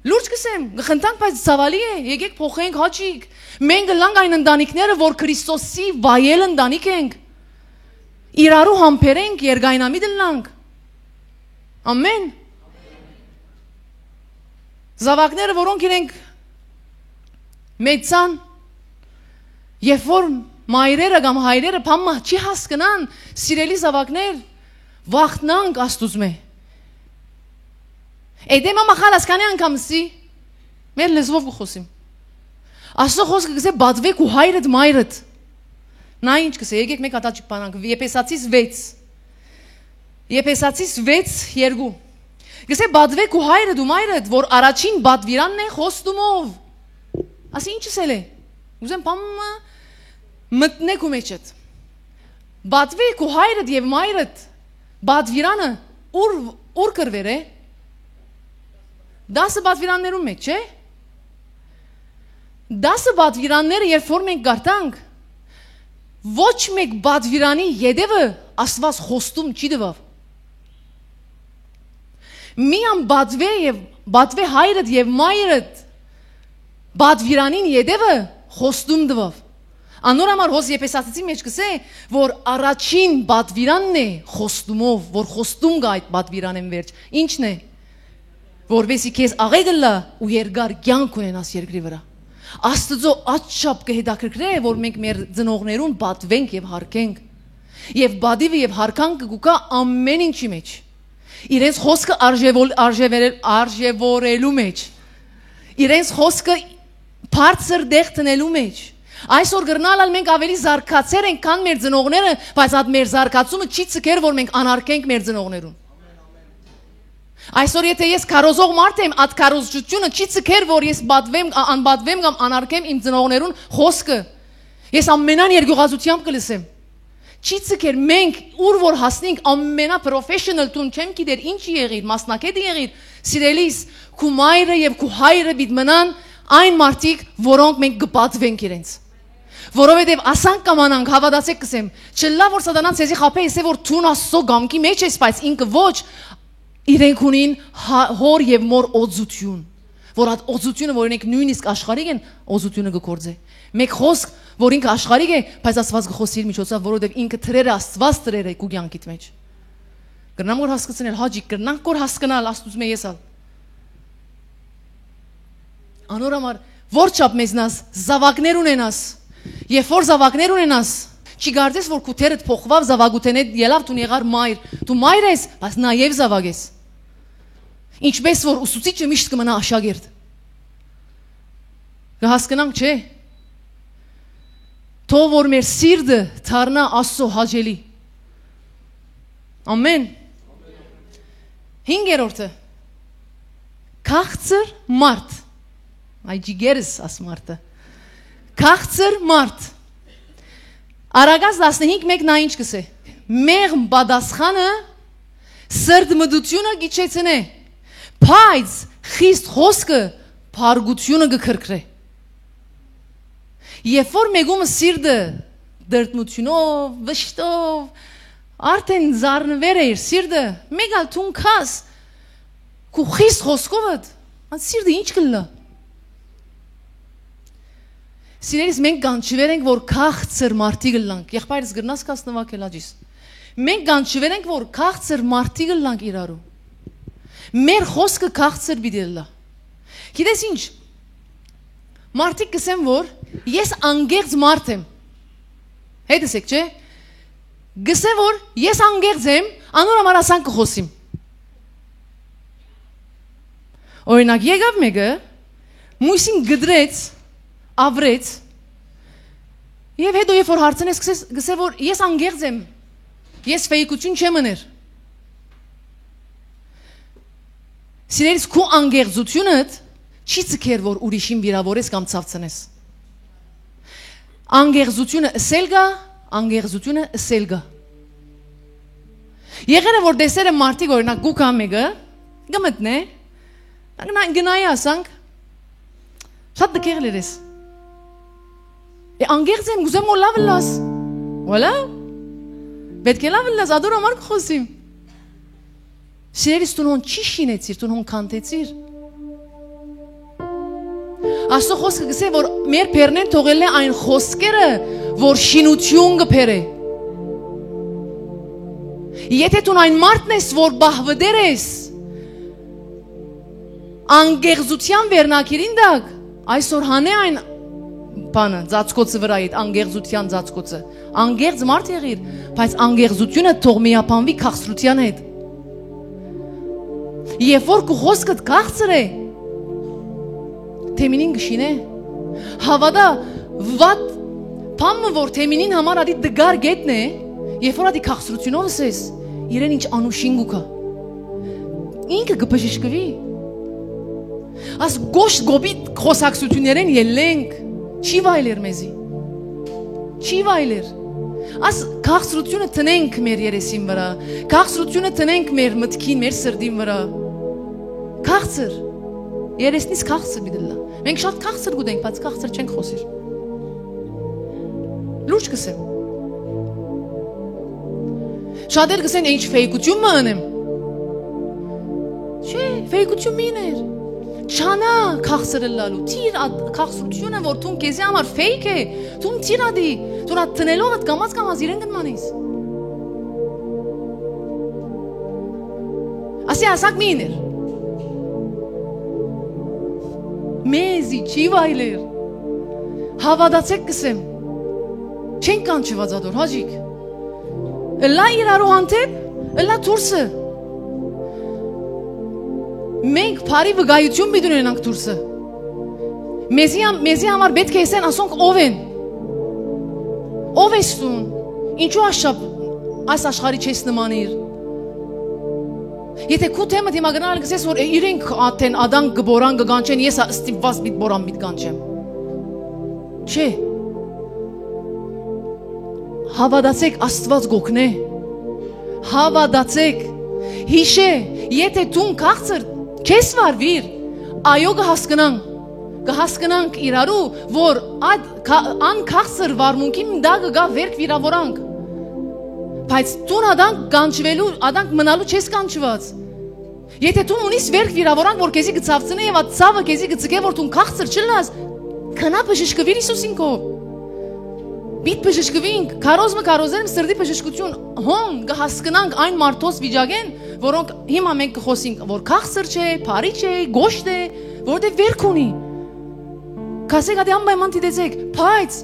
Լուրջ կսեմ, գխնդանք բայց ցավալի է, եկեք փոխենք հաճիկ։ Մենք գլանք այն ընտանիքները, որ Քրիստոսի վայել ընտանիք ենք։ Իրարու համբերենք, երգայնամիտ լանք։ Ամեն։ Զավակները, որոնք իրենք մեծան, երբ որ մայրերը կամ հայրերը փամմա չի հասկանան, սիրելի զավակներ, Վախտնանք Աստուծո մե։ Էդեմա մախալաս կանե անգամսի մեր լեզվով կխոսիմ։ Աստծո խոսքը գսե բադվեք ու հայրդ մայրդ։ Նա ինչ գսե, եկեք մեկ հատաճիկ բանանք, Եփեսացիս 6։ Եփեսացիս 6:2։ Գսե բադվեք ու հայրդ ու մայրդ, որ առաջին բադվիրանն է խոստումով։ Ասի ինչս էլ է։ Ուզեմ բամը մտնեք ու մեջդ։ Բադվեք ու հայրդ եւ մայրդ, բադվիրանը ուր կրվեր է։ 10 բադվիրաններում մեջ, չէ՞։ 10 բադվիրանները երբ որ մենք գարտանք, ոչ մեկ բադվիրանի յետևը Աստված խոստում չի տվավ։ Միան բադվե հայրդ եւ մայրդ բադվիրանին յետևը խոստում տվավ։ Անոր համար հոս Եփեսացիցի մեջ կսե, որ առաջին բադվիրանն է խոստումով, որ խոստում գա այդ բադվիրանեն վերջ։ Ինչն է։ Որովհետեւ քեզ աղեգլա ու երկար կյանք ունենաս երկրի վրա։ Աստծո աչափ կհետաքրքրե, որ մենք մեր ծնողներուն բադվենք եւ հարգենք։ Եվ բադիվը եւ հարգանքը գուկա ամեն ինչի մեջ։ Իրենց խոսքը արժևորելու մեջ։ Իրենց խոսքը բարձր դեղ տնելու մեջ։ Այսօր գրնալալ մենք ավելի զարգացեր ենք, քան մեր ծնողները, բայց այդ մեր զարգացումը չի ցկեր, որ մենք անարգենք մեր ծնողներուն։ Այսօր եթե ես քարոզող մարդ եմ, այդ քարոզությունը չի ցկեր, որ ես անբադվեմ կամ անարգեմ իմ ծնողներուն խոսքը։ Ես ամենան երկյուղազությամբ կլսեմ։ Չի ցկեր, մենք ուր որ հասնենք ամենապրոֆեսիոնալ տուն չեմ գիտեր ինչի եղիր, մասնակետի եղիր, սիրելիս, քու մայրը եւ քու հայրը պիտի մնան այն մարդիկ, որոնք մենք կպատվենք իրենց։ Որովհետև ասանք կամանանք, հավատացեք կսեմ, չլա որ սատանան ցեզի խափե ասե որ թուն Աստծո գամքի մեջ ես, բայց ինքը ոչ, իրենք ունին հոր եւ մոր օծություն, որ այդ օծությունը, որ իրենք նույնիսկ աշխարհիկ են, օծությունը կգործե։ Մեկ խոսք, որ ինքը աշխարհիկ է, բայց Աստված կխոսի իր միջոցով, որովհետև ինքը թրերը Աստված թրեր է քու կյանքիդ մեջ։ Կրնամ որ հասկացնել, հաջիկ, կրնանք որ հասկանալ Աստուծո մե եսալ։ Անոր համար որչափ մեզնաս զավակներ ունենաս, երբ որ զավակներ ունենաս, չի գարտես որ քու թերդ փոխվավ զավակութենեդ ելավ դու եղար մայր, դու մայր ես, բայց նաև զավակ ես։ Ինչպես որ ուսուցիչը միշտ կմնա աշակերտ։ Կհասկանանք, չէ՞։ Թող որ մեր սիրտը դառնա Աստծո հաճելի։ Ամեն։ 5-րդը քաղցր մարդ։ Այ ջիգերս ասմարտը։ Քաղցր մարդ։ Արագած 15:1 նա ինչ կսե։ Մեղմ բադասխանը սրդմտությունը գիչեցնե, բայց խիստ խոսքը փարգությունը կքրքրե։ Երբ որ մեգումը սիրտը դրտմությունով, վշտով, արդեն զարնվեր է իր սիրտը, մեգալ թունքաս, քու խիստ խոսքովդ, այդ սիրտը ինչ կլա։ Սիրելիս մենք կանչվել ենք, որ քաղցր մարդիկ լանք, եղբայրս գրնաս կաս նվակել աջիս։ Մենք կանչվել ենք, որ քաղցր մարդիկ լանք իրարու։ Մեր խոսքը քաղցր պիտի լա։ Գիտես ինչ։ Մարդիկ կսեն, որ ես անգեղծ մարդ եմ։ Հետս եք, չէ։ Գսե որ ես անգեղծ եմ, անոր համար ասան կխոսիմ։ Օրինակ եկավ մեկը, մույսին գդրեց, ավրեց, եւ հետո երբ որ հարցնես գսե որ ես անգեղծ եմ, ես ֆեյկություն չեմ աներ։ Սիրելիս քու անգեղծությունդ չի ցկեր որ ուրիշին վիրավորես կամ ցավցնես։ Անգեղծությունը ասել գա, անգեղծությունը ասել գա։ Եղել է որ դեսերը մարդիկ օրինակ գուկա մեկը գմտնե, գնայի ասանք, շատ դկեղել ես։ Անգեղծ եմ, գուզեմ որ լավ լաս։ Ոլա։ Պետք է լավ լաս, ադոր համար կխոսիմ։ Սիրելիս տուն հոն չի շինեցիր, տուն հոն կանտեցիր։ Աստծո խոսքը գսե, որ մեր պերնեն թողել է այն խոսքերը, որ շինություն կփերը։ Եթե տուն այն մարդն ես, որ բահվդեր ես, անգեղծության վերնակիրին դակ, այսօր հանե այն բանը, ծածկոցը վրա այդ անգեղծության ծածկոցը։ Անգեղծ մարդ եղիր, բայց անգեղծությունը թող միապանվի քաղցրության հետ։ Երբ որ քո խոսքդ քաղցր է, թեմինին գշինե։ Հավատա, վատ բանը որ թեմինին համար ադի դգար գետն է, երբ որ ադի քաղցրությունով ասես, իրեն ինչ անուշին գուկա։ Ինքը գբժշկվի։ Աս գոշ գոբիտ խոսակցություններեն ելենք, չի վայլեր մեզի։ Չի վայլեր։ Աս քաղցրությունը տնենք մեր երեսին վրա, քաղցրությունը տնենք մեր մտքին, մեր սրտին վրա։ Քաղցր։ Երեսնից քաղցր դիլա։ Մենք շատ քաղցր գուտենք, բայց քաղցր չենք խոսիր։ Լուրջ կսեմ։ Շատեր կսեն ինչ ֆեյկություն մանեմ։ Չէ, ֆեյկություն միներ։ Չանա քաղցրը լալու։ Տիր քաղցրությունը, որ դու քեզի համար ֆեյք է, դու տիրադի, դու նա տնելով այդ կամած իրեն գնմանես։ Ասի ասակ միներ։ Մեզի չի վայլեր։ Հավատացեք կսեմ։ Չեն կանչված ադոր, հաջիկ։ Լա իրարու անտեպ, լա դուրսը։ Մենք բարի վկայություն պիտի ունենանք դուրսը։ Մեզի համար պետք է ասեն ասոնք ով են։ Ով ես դու։ Ինչու աշապ այս աշխարհի չես նմանիր։ Եթե քու թեմը դիմագնալ գսես որ իրենք աթեն ադան գբորան գանչեն ես ստիպված բիտ բորան բիտ կանչեմ։ Չէ։ Հավատացեք Աստված գոքնե։ Հավատացեք։ Հիշե, եթե դու քաղցր չես վարվիր, այո կհասկանանք իրարու, որ ան քաղցր վարմունքի դա գա վերք վիրավորանք։ Բայց դու ադանք կանչվելու, ադանք մնալու չես կանչված։ Եթե դու ունիս վերք վիրավորանք, որ քեզի գծավցնի եւ այդ ցավը քեզի գծկե որ դու քաղցր չլնաս, քնա բժշկվիր Հիսուսինքով։ Բիտ բժշկվինք, կարոզեմ սրդի բժշկություն, հոն կհասկանանք այն մարդոց վիճակեն, որոնք հիմա մենք կխոսենք, որ քաղցր չէ, բարի չէ, գոշտ է, որտեղ վերք ունի։ Կասեք ադի անպայման դիտեցեք, բայց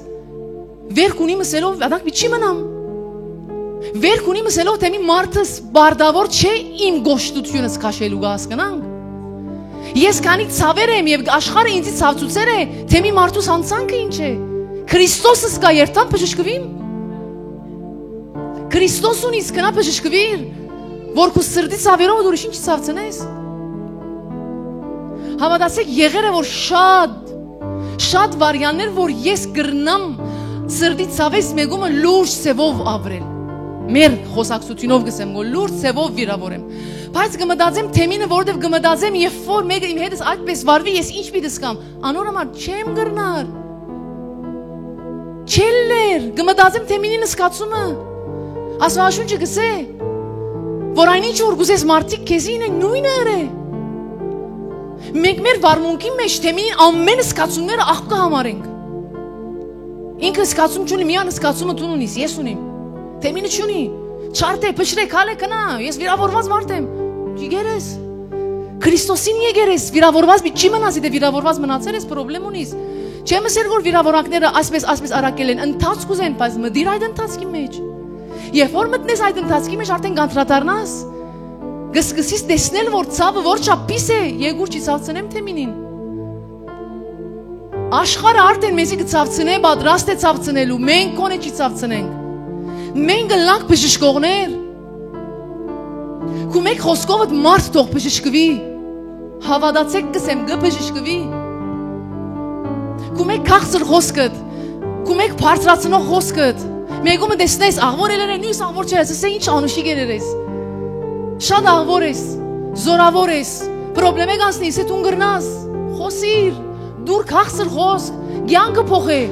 վերք ունի մսելով, ադանք մի չի մնամ։ Վերք ունի մսելով, թե մի մարդս բարդավոր չէ իմ գոշտությունս կաշելու կհասկանանք։ Ես քանի ցավեր եմ եւ աշխարհը ինձ ցավցուցեր է, թե մի մարդուս անցանքը ինչ է։ Քրիստոսս կա երթան բժշկվիմ։ Քրիստոս ունիս կնա բժշկվիր, որ քո սրտի ցավերով դու ինչ ցավցնես։ Հավատացեք եղել է որ շատ վարյաններ որ ես գրնամ սրտի ցավես մեգումը լուրջ ծևով ապրել։ Մեր խոսակցությունով գսեմ որ լուրջ ծևով վիրավորեմ։ Բայց կմտածեմ թեմինը որտեվ կմտածեմ երբ որ մեկը իմ հետս այդպես վարվի ես ինչ պիտի սկամ։ Անոր համար չեմ գրնար։ Չելներ, կմտածեմ թեմինին սկացումը։ Աստվածաշունչը գսե որ այնինչ որ գուզես մարդիկ քեզին են նույնը է։ Մենք մեր վարմունքի մեջ թեմինին ամեն սկացումները աղբկա համարենք։ Ինքը սկացում չունի, միան սկացումը դու ունիս, ես ունիմ։ Թեմինը չունի։ Չարդ է, փշրե, քալե կնա, ես վիրավորված մարդ եմ։ Ջիգերես։ Քրիստոսին եկերես, վիրավորված մի չի մնաս, դե վիրավորված մնացել ես, պրոբլեմ ունիս։ Չեմ ասել որ վիրավորանքները այսպես արակել են, ընթացք ուզեն, բայց մտիր այդ ընթացքի մեջ։ Երբ որ մտնես այդ ընթացքի մեջ արդեն կանտրատարնաս, գսկսիս տեսնել որ ցավը որչափ պիս է, եկուր չի ցավցնեմ թեմինին։ Աշխարհը արդեն մեզի կցավցնե, պատրաստ է ցավցնելու, մենք կոնե չի ցավցնենք։ Մենք գլանք բժշկողներ։ Քու մեկ խոսքովդ մարդ թող բժշկվի։ Հավատացեք կսեմ գբժշկվի։ Քու մեկ քաղցր խոսքդ, քու մեկ բարձրացնող խոսքդ։ Մեգումը տեսնես աղվոր ելեր են, նույնս աղվոր չէ, ասես ինչ անուշի գերեր ես։ Շատ աղվոր ես, զորավոր ես, պրոբլեմ է գանցնի, ես դու գրնաս, խոսիր, դուր քաղցր խոսք, կյանքը փոխե։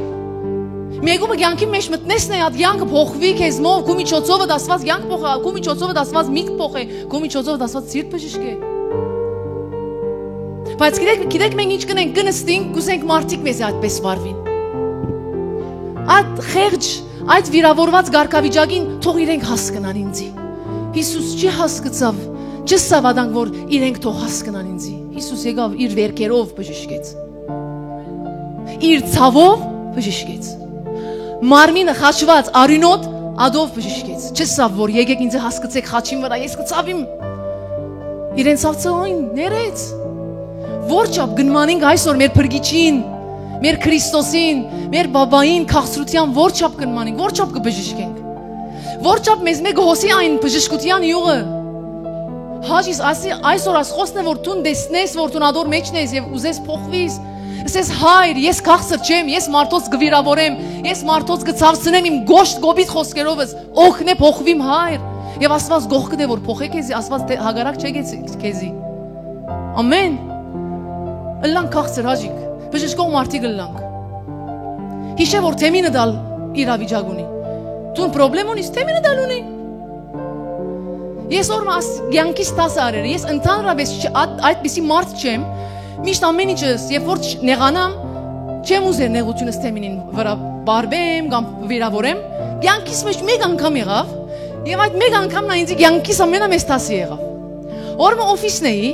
Մեգումը կյանքի մեջ մտնեսն է, այդ կյանքը փոխվի քեզ մով, քու միջոցով դասված կյանք փոխա, քու միջոցով դասված միտք փոխե, քու միջոցով դասված սիրտ բժշկե։ Բայց գիտեք մենք ինչ կնենք, կնստենք, կուզենք մարդիկ մեզ այդպես վարվին։ Այդ խեղճ այդ վիրավորված գարկավիճակին թող իրենք հասկանան ինձի։ Հիսուս չի հասկացավ, չսավադանք որ իրենք թող հասկանան ինձի։ Հիսուս եկավ իր վերքերով բժշկեց։ Իր ցավով բժշկեց։ Մարմինը խաչված արյունոտ ադով բժշկեց։ Չսավ որ եկեք ինձ հասկացեք խաչին վրա ես կծավիմ։ Իրեն ցավցային ներեց։ Որչափ գնմանինք այսօր մեր փրկիչին, մեր Քրիստոսին, մեր բաբային քաղցրության որչափ գնմանինք, որչափ կբժշկենք։ Որչափ մեզ մեկ հոսի այն բժշկության յուղը։ Հաջիս այսօր ասխոսն է որ դու դեսնես որ դու ադոր մեջն ես եւ ուզես փոխվիս։ Ասես հայր, ես քաղցր չեմ, ես մարդոց կվիրավորեմ, ես մարդոց կցավցնեմ իմ գոշտ գոբիտ խոսքերովս, օգնե փոխվիմ հայր։ Եվ Աստված գողքն է որ փոխե քեզի, Աստված հագարակ չէ քեզի։ Ամեն։ Ըլլանք քաղցր հաջիկ, բժշկող մարդիկ ըլլանք։ Հիշե որ թեմինը դալ իրավիճակ ունի։ Դու պրոբլեմ ունիս, թեմինը դալ ունի։ Ես օրմաս յանքիս 10 արեր, ես ընդհանրապես այդպիսի մարդ չեմ։ Միշտ ամեն ինչս, երբ որ նեղանամ, չեմ ուզեր նեղությունս թեմինին վրա բարբեմ կամ վիրավորեմ, յանքիս մեջ մեկ անգամ եղավ, եւ այդ մեկ անգամն ինձ յանքիս ամենամեծ տասի եղավ։ Օրը օֆիսն էի,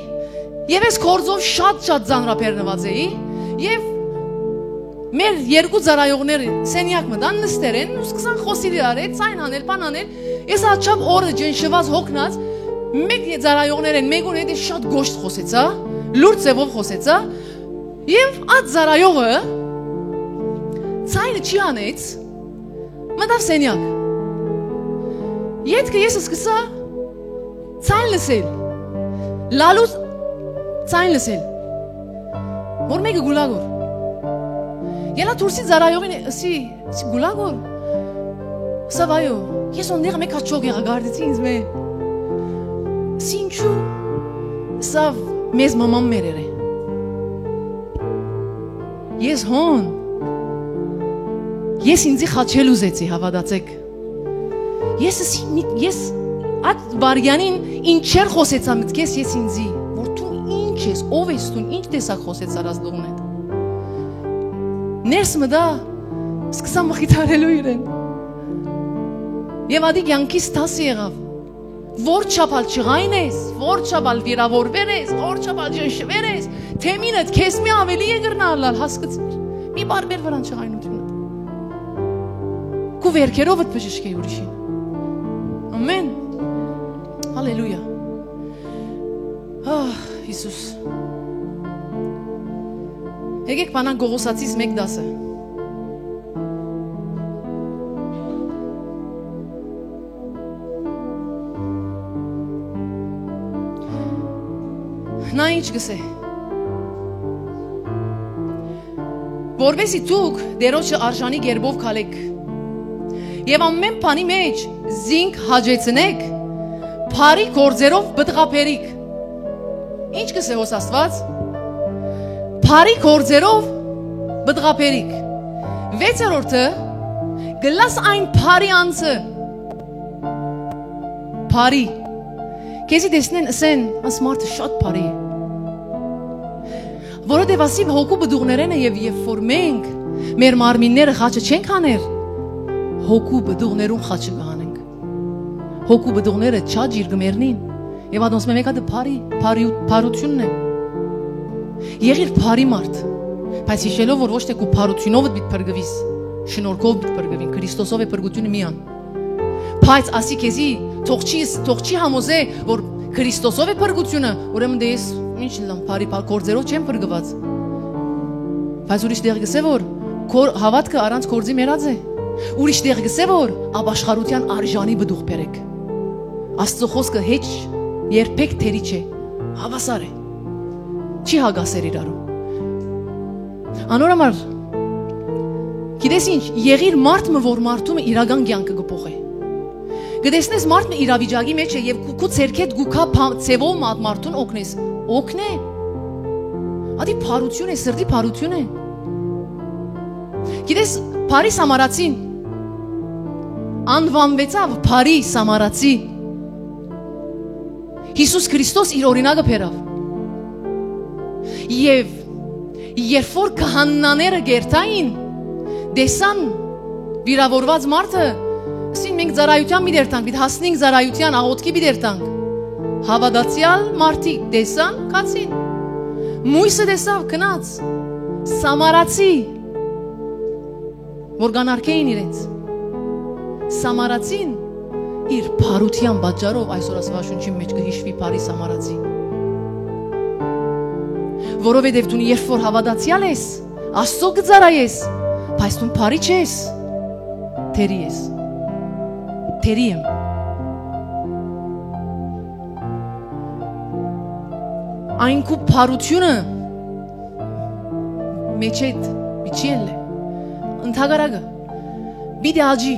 եւ ես կորձով շատ ձանրապերնված էի, եւ մեր երկու ծառայողները սենյակ մտան նստեր են, ու սկսան խոսիլ իրար, ցայն անել, բան անել, ես աչափ օրը ջնշված հոգնած, մեկ ծառայողներ են, մեկուն հետ շատ գոշտ խոսեցա, լուրջ ձևով խոսեցա, եւ այդ ծառայողը ցայնը չի անեց, մտավ սենյակ։ Ետքը ես սկսա ցայն լսել, լալուց ցայն լսել, որ մեկը գուլագոր։ Ելա դուրսի ծառայողին ասի գուլագոր, սա վայո, ես ոնդեղ մեկ հաճող եղա գարդեցի ինձ մե, սինչու, սա մեզ մաման մեր է։ Ես հոն, ես ինձի խաչել ուզեցի, հավատացեք։ Ես այդ վարյանին ինչեր խոսեցա մտքես ես ինձի, որ դու ինչ ես, ով ես դու, ինչ տեսակ խոսեցար ազդողն հետ։ Ներս մտա, սկսա մխիթարելու իրեն։ Եվ ադիկ յանքիս 10 եղավ։ Որչափալ չղայն ես, որչափալ վիրավորվեր ես, որչափալ ջնշվեր ես, թեմինդ քեզ մի ավելի է գրնալալ, հասկացիր։ Մի բարբեր վրան չղայնությունը։ Քու վերքերով ըդ բժշկեի ուրիշին։ Ամեն։ Հալելույա։ Հիսուս։ Եկեք բանան Գողոսացիս 1:10։ Նա ինչ գսե։ Որովհետեւ դուք դերոջը արժանի գերբով քալեք։ Եվ ամեն բանի մեջ զինք հաջեցնեք, փարի գործերով բդղապերիք։ Ինչ գսե հոս Աստված։ Փարի գործերով բդղապերիք։ 6-րդը գլաս այն փարի անցը։ Փարի։ Քեզի տեսնեն ասեն, աս մարդը շատ փարի է։ Որովհետև ասիվ հոգու բդուղներեն է եւ երբ որ մենք մեր մարմինները խաչը չենք աներ, հոգու բդուղներուն խաչը կհանենք։ Հոգու բդուղները չաջիր գմերնին եւ ադոնց մեկը դա փարությունն է։ Եղիր փարի մարդ, բայց հիշելով որ ոչ թե քու փարությունով դիտ փրկվիս, շնորհքով դիտ փրկվին, Քրիստոսով է փրկությունը միան։ Բայց ասի քեզի թող չի համոզե որ Քրիստոսով է փրկությունը, ուրեմն դե ես ինչ լամ փարի գործերով չեմ փրկված։ Բայց ուրիշ դեղ գսե որ հավատքը առանց գործի մեռած է։ Ուրիշ դեղ գսե որ ապաշխարության արժանի բդուղ բերեք։ Աստծո խոսքը հեչ երբեք թերի չէ, հավասար է։ Չի հագասեր իրարու։ Անորամար գիտես ինչ, եղիր մարդը որ մարդումը իրական կյանքը կփոխե։ Գտեսնես մարդը իրավիճակի մեջ է եւ քու ցերքետ գուքա ցևով մարդուն օգնես։ Օգնե։ Ադի փարություն է, սրտի փարություն է։ Գիտես, Փարի Սամարացին անվանվեցավ Փարի Սամարացի։ Հիսուս Քրիստոս իր օրինակը բերավ։ Եվ երբ որ քահանաները գերտային, դեսան վիրավորված մարդը, ասին մենք ծառայության մի դերտանք, бид հասնենք ծառայության աղոթքի մի դերտանք։ Հավատացյալ մարդիկ դեսան, կացին։ Մույսը դեսավ, կնաց, Սամարացի։ որ կանարգեին իրենց։ Սամարացին իր փարության պատճառով այսօր Աստվածաշունչի մեջ կհիշվի բարի Սամարացի։ Որովհետև դու երբ որ հավատացյալ ես, Աստծո գծարայես, բայց դու բարի չես, թերի ես։ Թերի եմ։ Այն քու փարությունը մեջ այդ միջել է։ Ընթագարակը բիդի աջի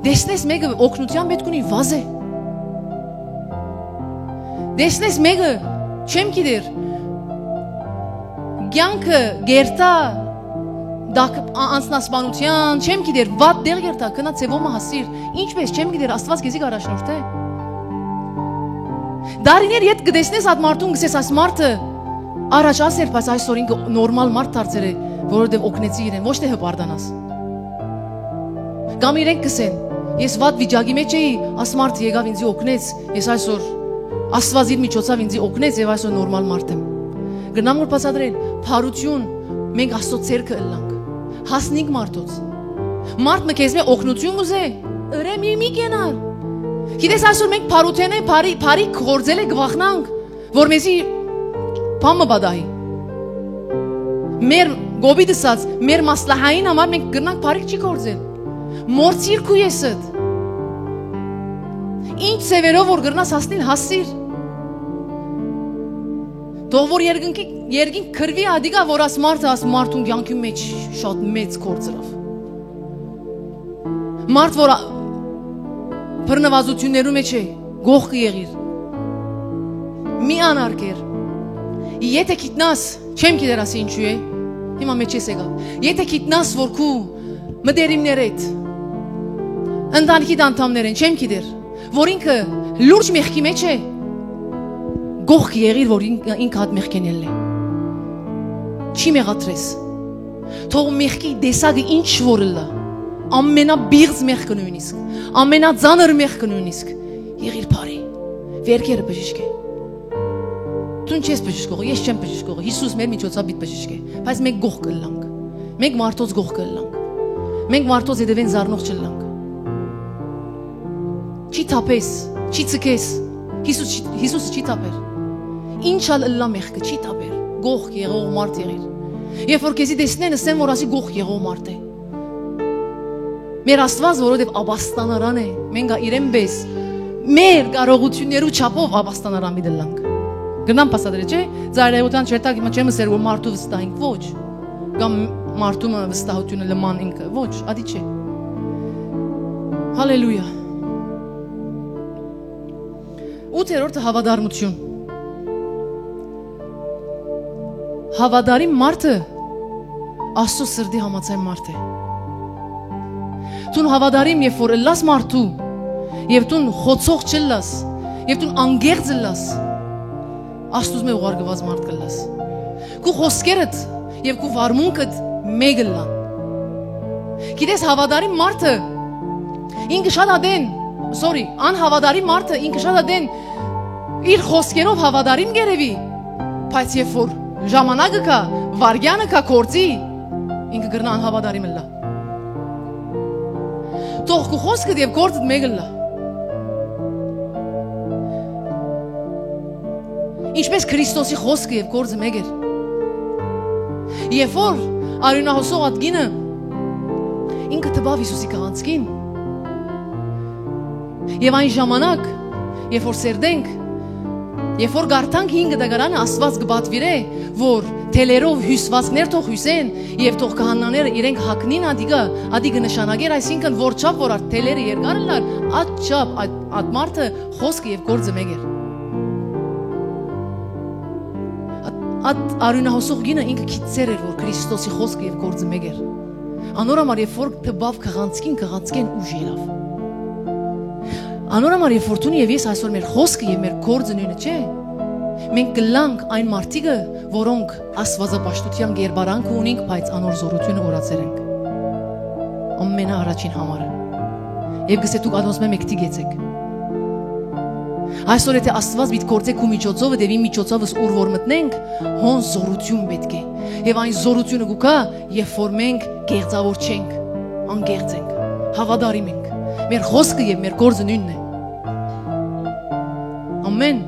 դեսնես մեկը օգնության պետք ունի վազե դեսնես մեկը չեմ գիտեր կյանքը գերտա դակ անձնասպանության չեմ գիտեր վատ դեր գերտա կնա ծևոմը հասիր ինչպես չեմ գիտեր Աստված քեզի առաջնորդ է դարիներ ետ կդեսնես այդ մարդուն գսես այս մարդը առաջ ասեր բայց այսօր ինքը նորմալ մարդ դարձել է որովհետև օգնեցի իրեն ոչ թե հպարտանաս կամ իրենք կսեն ես վատ վիճակի մեջ էի աս մարդը եկավ ինձ օգնեց ես այսօր Աստված իր միջոցով ինձ օգնեց եւ այսօր նորմալ մարդ եմ գնամ որ բացատրել փարություն մենք Աստծո ցերկը ըլլանք հասնիկ մարդոց մարդ մը քեզ մե օգնություն ուզե ըրեմ մի կենար գիտես այսօր մենք փարութեն է բարի գործել է գվախնանք որ մեզի բամը բադայի մեր գոբիդսած մեր մասլահային համար մենք գնանք բարիք չի գործել մորցիր քու եսդ ինչ սևերով որ գրնաս հասնիլ հասիր թող որ երկին քրվի ադիգա որ աս մարդուն կյանքի մեջ շատ մեծ գործրավ մարդ որ բռնվածություններու մեջ է գողքը եղիր մի անարգեր եթե գիտնաս չեմ գիտեր ասի ինչու է հիմա մեջ ես եկավ եթե գիտնաս որ քու մտերիմներդ ընտանիքի անդամներն չեմ գիտեր որ ինքը լուրջ մեղքի մեջ է գող եղիր որ ինքը հատ մեղքենել է չի մեղատրես թող մեղքի դեսագը ինչ որ լա ամենաբիղծ մեղքը նույնիսկ ամենածանր մեղքը նույնիսկ եղիր բարի վերքերը բժիշկ է դու չես բժիշկող ես չեմ բժիշկող Հիսուս մեր միջոցով բիտ բժիշկ է բայց մենք գող կլանք մենք մարդոց գող կլանք մենք մարդոց հետևեն զառնող չլանք Չի թափես, չի ցկես, Հիսուսը չի թափեր Ինչ ալ լա մեղքը չի թափեր Գող եղող մարդ եղիր Երբ որ քեզի տեսնեն ասեն որ ասի գող եղող մարդ է Մեր Աստված որովհետև աբաստանարան է Մենք իրեն պես մեր կարողություններու չափով աբաստանարան մի դլանք Գնամ պասադրե չէ Զայրայության չերտակ հիմա չեմ ասել որ մարդու վստահենք ոչ Կամ մարդու վստահությունը լման ինքը ոչ ադի չէ Հալելույա 8-րդը հավատարմություն Հավատարիմ մարդը Աստծո սրտի համաձայն մարդ է Տուն հավատարիմ երբ որ ըլլաս մարդու Եվ տուն խոցող չլլաս Եվ տուն անգեղծ ըլլաս Աստուծո մե ուղարկված մարդ կլլաս Քու խոսքերդ եւ քու վարմունքդ մեկ ըլլան Գիտես հավատարիմ մարդը ինքը շատ ադեն անհավատարիմ մարդը ինքը շատ ադեն իր խոսքերով հավատարիմ գերեվի բայց երբ որ ժամանակը կա վարգյանը կա կործի ինքը գրնա անհավատարիմ ըլլա Թող քու խոսքդ եւ գործդ մեկ ըլլա Ինչպես Քրիստոսի խոսքը եւ գործը մեկ էր Երբ որ արյունահոսող ատգինը ինքը տվավ Հիսուսի քաղանցքին Եվ այն ժամանակ, երբ որ սերդենք, երբ որ գարտանք 5 դագարանը Աստված կբատվիրե, որ թելերով հյուսվածքներ թող հյուսեն եւ թող քահանաները իրենք հակնին ադիգը նշանագեր, այսինքն որ չափ որ թելերը երկար լար, այդ չափ այդ մարդը խոսքը եւ գործը մեկ էր։ Այդ արյունահոսող գինը ինքը քիծեր էր, որ Քրիստոսի խոսքը եւ գործը մեկ էր։ Անորամար երբ որ տբավ քաղանցքին ուժ ելավ։ Անորամար երբ որ դու եւ ես այսօր մեր խոսքը եւ մեր գործը նույնը չէ։ Մենք կլանք այն մարդիկը, որոնք աստվածապաշտության գերբարանք ունենք, բայց անոր զորությունը օրացել ենք։ Ամենաառաջին համարը։ Եվ գսե դուք անոնց մեկ տիգեցեք։ Այսօր եթե Աստված բիտ գործեք ու միջոցով դեպի միջոցովս ուր որ մտնենք, հոն զորություն պետք է։ Եվ այն զորությունը գուկա, երբ որ մենք գեղձավոր չենք, անգեղծ ենք, հավատարիմ ենք, մեր խոսքը եւ մեր գործը նույնն է։ Ամեն։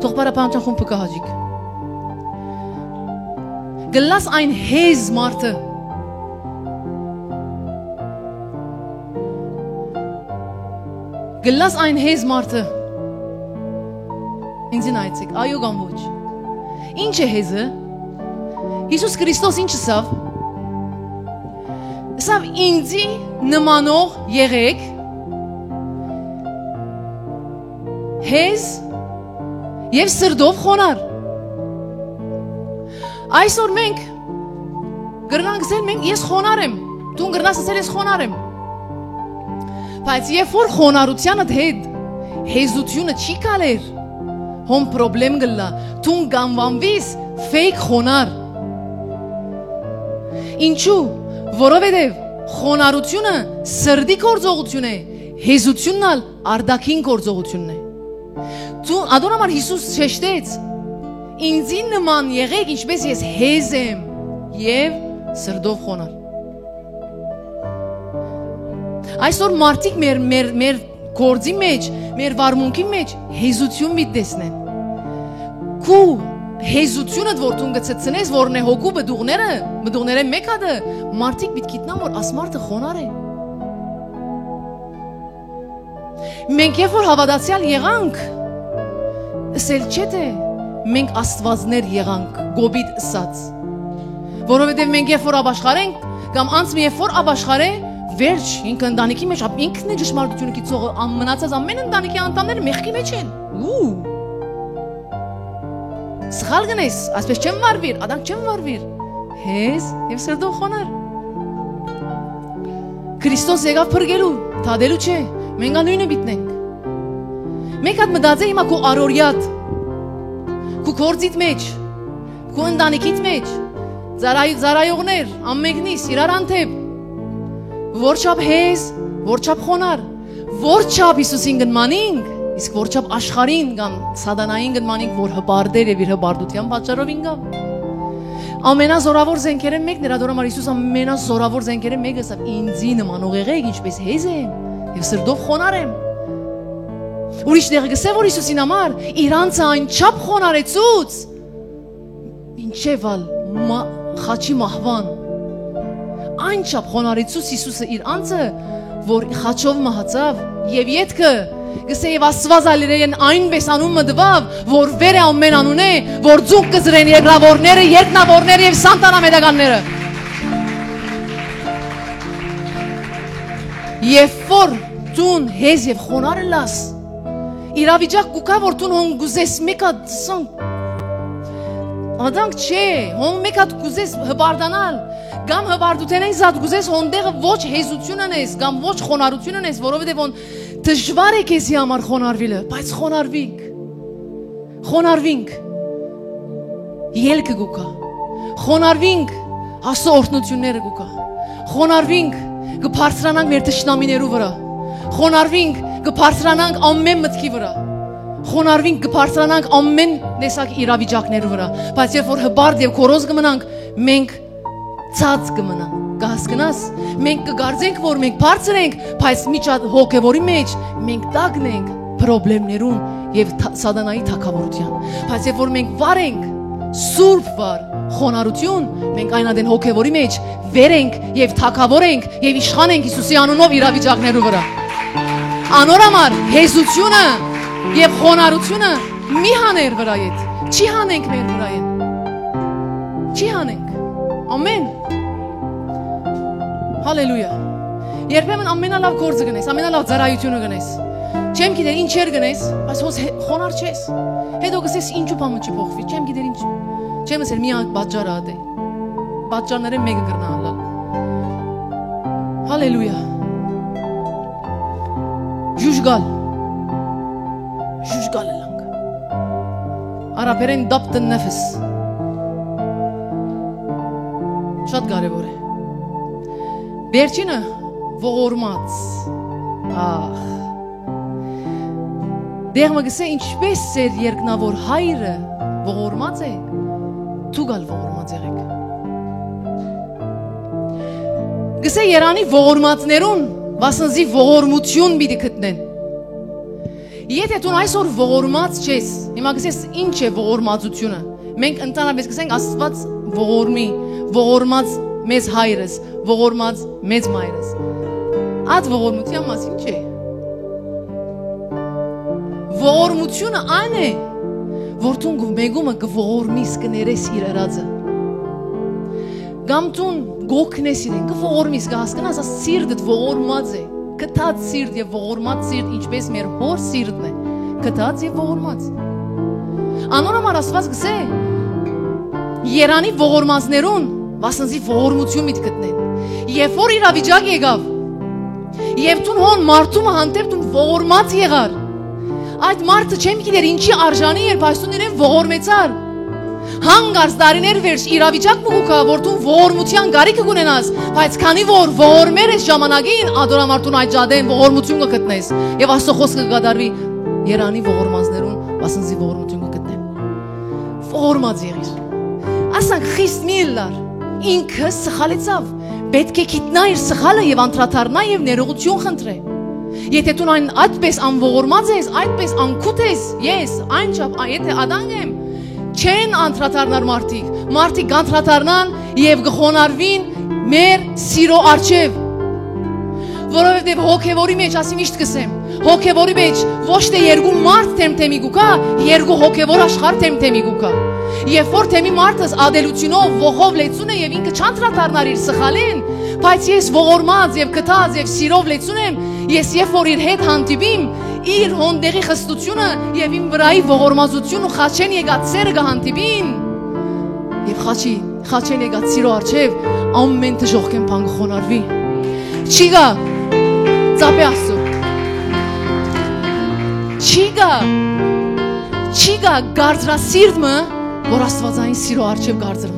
Թող բարապանության խումբը կհաջիկ։ Գլաս այն հեզ մարդը։ Գլաս այն հեզ մարդը։ Ինձին այցեք, այո կամ ոչ։ Ինչ է հեզը։ Հիսուս Քրիստոս ինչ ասավ։ Ասավ ինձի նմանող եղեք հեզ եւ սրդով խոնար։ Այսօր մենք գրնանք ասել մենք ես խոնար եմ, դու գրնաս ասել ես խոնար եմ։ Բայց երբ որ խոնարհությանդ հետ հեզությունը չի կալեր, հոմ պրոբլեմ գլա, դու գանվանվիս ֆեյք խոնար։ Ինչու, որովհետև խոնարհությունը սրդի գործողություն է, հեզությունն ալ արդակին գործողությունն է։ Դու ադոր համար Հիսուս շեշտեց ինձի նման եղեք ինչպես ես հեզ եմ եւ սրդով խոնար։ Այսօր մարդիկ մեր գործի մեջ, մեր վարմունքի մեջ հեզություն մի տեսնեն։ Քու հեզությունը որ դու գցեցնես որն է հոգու բդուղները մեկ հատը մարդիկ պիտի գիտնան որ ասմարտը խոնար է։ Մենք երբ որ հավատացյալ եղանք, ասել չէ թե մենք աստվածներ եղանք գոբիտ ասած, որովհետև մենք երբ որ ապաշխարենք կամ անց մի երբ որ ապաշխարե վերջ ինքը ընտանիքի մեջ ինքն է ճշմարտությունը գիծողը մնացած ամեն ընտանիքի անդամները մեղքի մեջ են։ Սխալ գնես, այսպես չեմ վարվիր, ադանք չեմ վարվիր, հեզ և սրդով խոնար։ Քրիստոս եկավ փրկելու, թադելու չէ, մենք անույնը բիտնենք։ Մեկ հատ մտածե հիմա քո առօրյադ, քո գործիդ մեջ, քո ընտանիքիդ մեջ, ծառայողներ, ամենքնիս, իրար անթև, որչապ հեզ, որչապ խոնար, որչապ Հիսուսին գնմանինք, իսկ որչապ աշխարհին կամ սատանային գնմանինք, որ հպարդեր եւ իր հպարտության պատճառով ինգավ։ Ամենազորավոր զենքերը մեկն էր, ադոր համար Հիսուս ամենազորավոր զենքերը մեկը ասավ ինձի նմանող եղեք ինչպես հեզ եմ եւ սրդով խոնար եմ։ Ուրիշ դեղ գսե որ Հիսուսին համար իրանցը այնչափ խոնարեցուց ինչեւ ալ խաչի մահվան այնչափ խոնարեցուց Հիսուսը իր անձը որ խաչով մահացավ եւ յետքը գսե եւ Աստված ալերեն այնպես անուն մդվավ որ վեր է ամեն անուն է որ ձուկ կզրեն երկրավորները երկնավորները եւ սանտանամեդականները Երբ որ դուն հեզ եւ խոնար լաս իրավիճակ կուկա որ դուն հոն գուզես մեկա դսան Adank չէ, հոն մեկ հատ գուզես հբարդանալ, կամ հբարդութենեն զատ գուզես հոնդեղը ոչ հեզությունն ես, կամ ոչ խոնարհությունն ես, որովհետև հոն դժվար է քեզի համար խոնարհվելը, բայց խոնարհվինք, ելքը գուկա, խոնարհվինք, Աստծո օրհնությունները գուկա, խոնարհվինք, կբարձրանանք մեր թշնամիներու վրա, խոնարհվինք, կբարձրանանք ամեն մտքի վրա Խոնարհվինք կբարձրանանք ամեն տեսակ իրավիճակներու վրա, բայց երբ որ հբարդ եւ քորոզ կմնանք, մենք ցած կմնանք, կհասկնաս, մենք կգարձենք, որ մենք բարձր ենք, բայց միջատ հոգեվորի մեջ մենք տագն ենք խնդիրներուն եւ սատանայի թակավորության, բայց երբ որ մենք վար ենք, սուրբ վար, խոնարհություն, մենք այնադեն հոգեվորի մեջ վեր ենք եւ թակավոր ենք եւ իշխան ենք Հիսուսի անունով իրավիճակներու վրա։ Անոր համար հեզությունը Եվ խոնարհությունը մի հաներ վրա ետ, չի հանենք մեր վրա ետ, չի հանենք, ամեն, հալելույա, երբեմն ամենալավ գործը գնես, ամենալավ ծառայությունը գնես, չեմ գիտեր ինչեր գնես, բայց հոս խոնար չես, հետո գսես ինչու բամը չի փոխվի, չեմ գիտեր ինչ, չեմ ասել մի պատճառը ատե, պատճառները մեկը կրնա ալալ, հալելույա, ժուժգալ, Ժուժգալ ենք Արաբերեն դապտ նեֆս Շատ կարևոր է Վերջինը ողորմած Դեղ մը գսե ինչպես ծեր երկնավոր հայրը ողորմած է Դու գալ ողորմած եղեք Գսե Երանի ողորմածներուն վասնզի ողորմություն պիտի գտնեն։ Եթե դու այսօր ողորմած չես, հիմա գսես ինչ է ողորմածությունը։ Մենք ընդհանրապես գսենք Աստված ողորմի, ողորմած մեզ հայրս, ողորմած մեզ մայրս։ Այդ ողորմության մասին չէ։ Ողորմությունը այն է, որ դու մեգումը կողորմիս կներես իր արածը։ Կամ դու գոքնես իրեն, կողորմիս, կհասկանաս, աս սիրտդ ողորմած է, կտած սիրտ եւ ողորմած սիրտ, ինչպես մեր հոր սիրտն է, կտած եւ ողորմած։ Անոնոմար Աստված գսե Երանի ողորմածներուն վասնզի ողորմություն միտ գտնեն։ Երբ որ իրավիճակ եկավ, եւ դու հոն մարդումը հանդեպ դու ողորմած եղար, այդ մարդը չեմ գիտեր ինչի արժանի էր, բայց դու իրեն ողորմեցար։ Հանգարց դարիներ վերջ իրավիճակ մուկա, որ դու ողորմության գարիքը կունենաս, բայց քանի որ ողորմեր ես ժամանակին, ադորամարտուն այդ ջադեն ողորմություն կգտնես, եւ Աստծո խոսքը կգադարվի Երանի ողորմածներուն, վասնզի ողորմություն կգտնեն։ Ողորմած եղիր։ Ասանք խիստ մի լար, ինքը սխալեցավ, պետք է գիտնա իր սխալը եւ անդրադառնա եւ ներողություն խնդրե։ Եթե դու այն այդպես անողորմած ես, այդպես անկութ ես, ես այնչափ, եթե ադանք եմ, չեն անդրադառնար մարդիկ անդրադառնան եւ գխոնարվին մեր սիրո արչեւ, որովհետեւ հոգեվորի մեջ ասի միշտ կսեմ, հոգեվորի մեջ ոչ թե երկու մարդ թեմթեմի գուկա, երկու հոգեվոր աշխարհ թեմթեմի գուկա։ Երբ որ թեմի մարդս ադելությունով ողով լեցուն է եւ ինքը չանդրադառնար իր սխալին, բայց ես ողորմած եւ կտած եւ սիրով լեցուն եմ, ես երբ որ իր հետ հանդիպիմ, իր հոնդեղի խստությունը եւ իմ վրայի ողորմածությունը ու խաչեն եկած սերը կհանդիպին եւ խաչեն եկած սիրո արչեւ ամեն դժոխքեն բան կխոնարհվի։ Չի գա ծապե Աստծո, չի գա գարձրասիրտը, որ Աստվածային սիրո արչեւ գարձրը։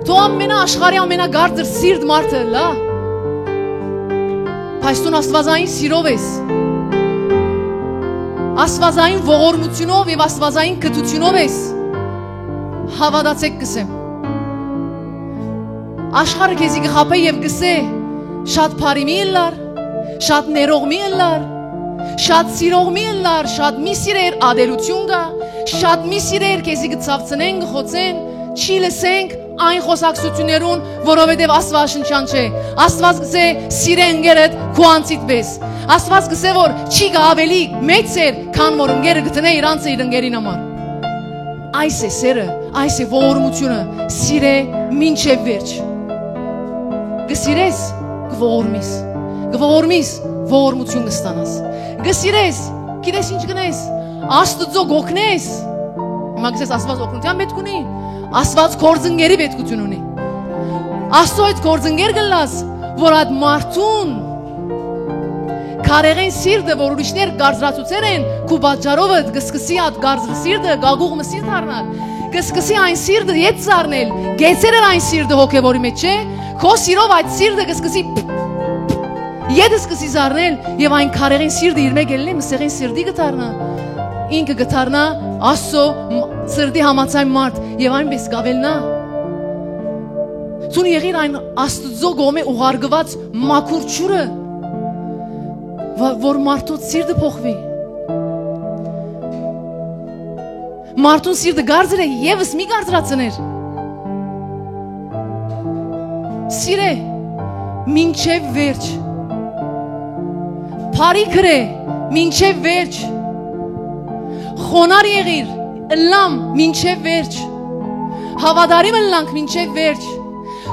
Դու ամենաաշխարհի ամենագարձր սիրտ մարդը լա, բայց դու Աստվածային սիրով ես, Աստվածային ողորմությունով եւ Աստվածային կտությունով ես, հավատացեք կսեմ, աշխարհը քեզի կխաբե եւ կսե շատ բարի մի լար, շատ ներող մի լար, շատ սիրող մի լար, շատ մի սիրեր ադելություն կա, շատ մի սիրեր քեզի կցավցնեն, կխոցեն, չի լսենք այն խոսակցություններուն, որովհետև Աստվածաշնչյան չէ։ Աստված գսե սիրե ընկերդ քո անցիդ պես։ Աստված գսե որ չի գա ավելի մեծ սեր, քան որ ընկերը գտնե իր անձը իր ընկերին համար։ Այս է սերը, այս է ողորմությունը, սիրե մինչև վերջ։ Գսիրես, գողորմիս, ողորմություն կստանաս։ Գսիրես, գիտես ինչ գնես, Աստծո գոքնես։ Հիմա գսես Աստված օգնության պետք ունի։ Աստված գործընկերի պետքություն ունի։ Աստծո այդ գործընկեր գլաս, որ այդ մարդուն քարեղեն սիրտը, որ ուրիշներ գարձրացուցեր են, քու պատճառով գսկսի այդ գարձր սիրտը գագուղը սիրտ առնալ, գսկսի այն սիրտը ետ զառնել, գեցեր այն սիրտը հոգևորի մեջ չէ, քո սիրով այդ սիրտը գսկսի ետ սկսի զառնել եւ այն քարեղեն սիրտը իր մեջ ելնի մսեղեն սիրտի գտարնա, ինքը գտարնա Աստծո սրտի համացայն մարդ եւ այնպես գավելնա։ Ցուն եղիր այն Աստծո գոմե ուղարկված մաքուր ջուրը, որ մարդոց սիրտը փոխվի։ Մարդուն սիրտը գարձր է եւս մի գարձրացներ։ Սիրե մինչև վերջ։ Փարի քրե մինչև վերջ։ Խոնար եղիր, լամ մինչև վերջ, հավադարիմ լանք մինչև վերջ,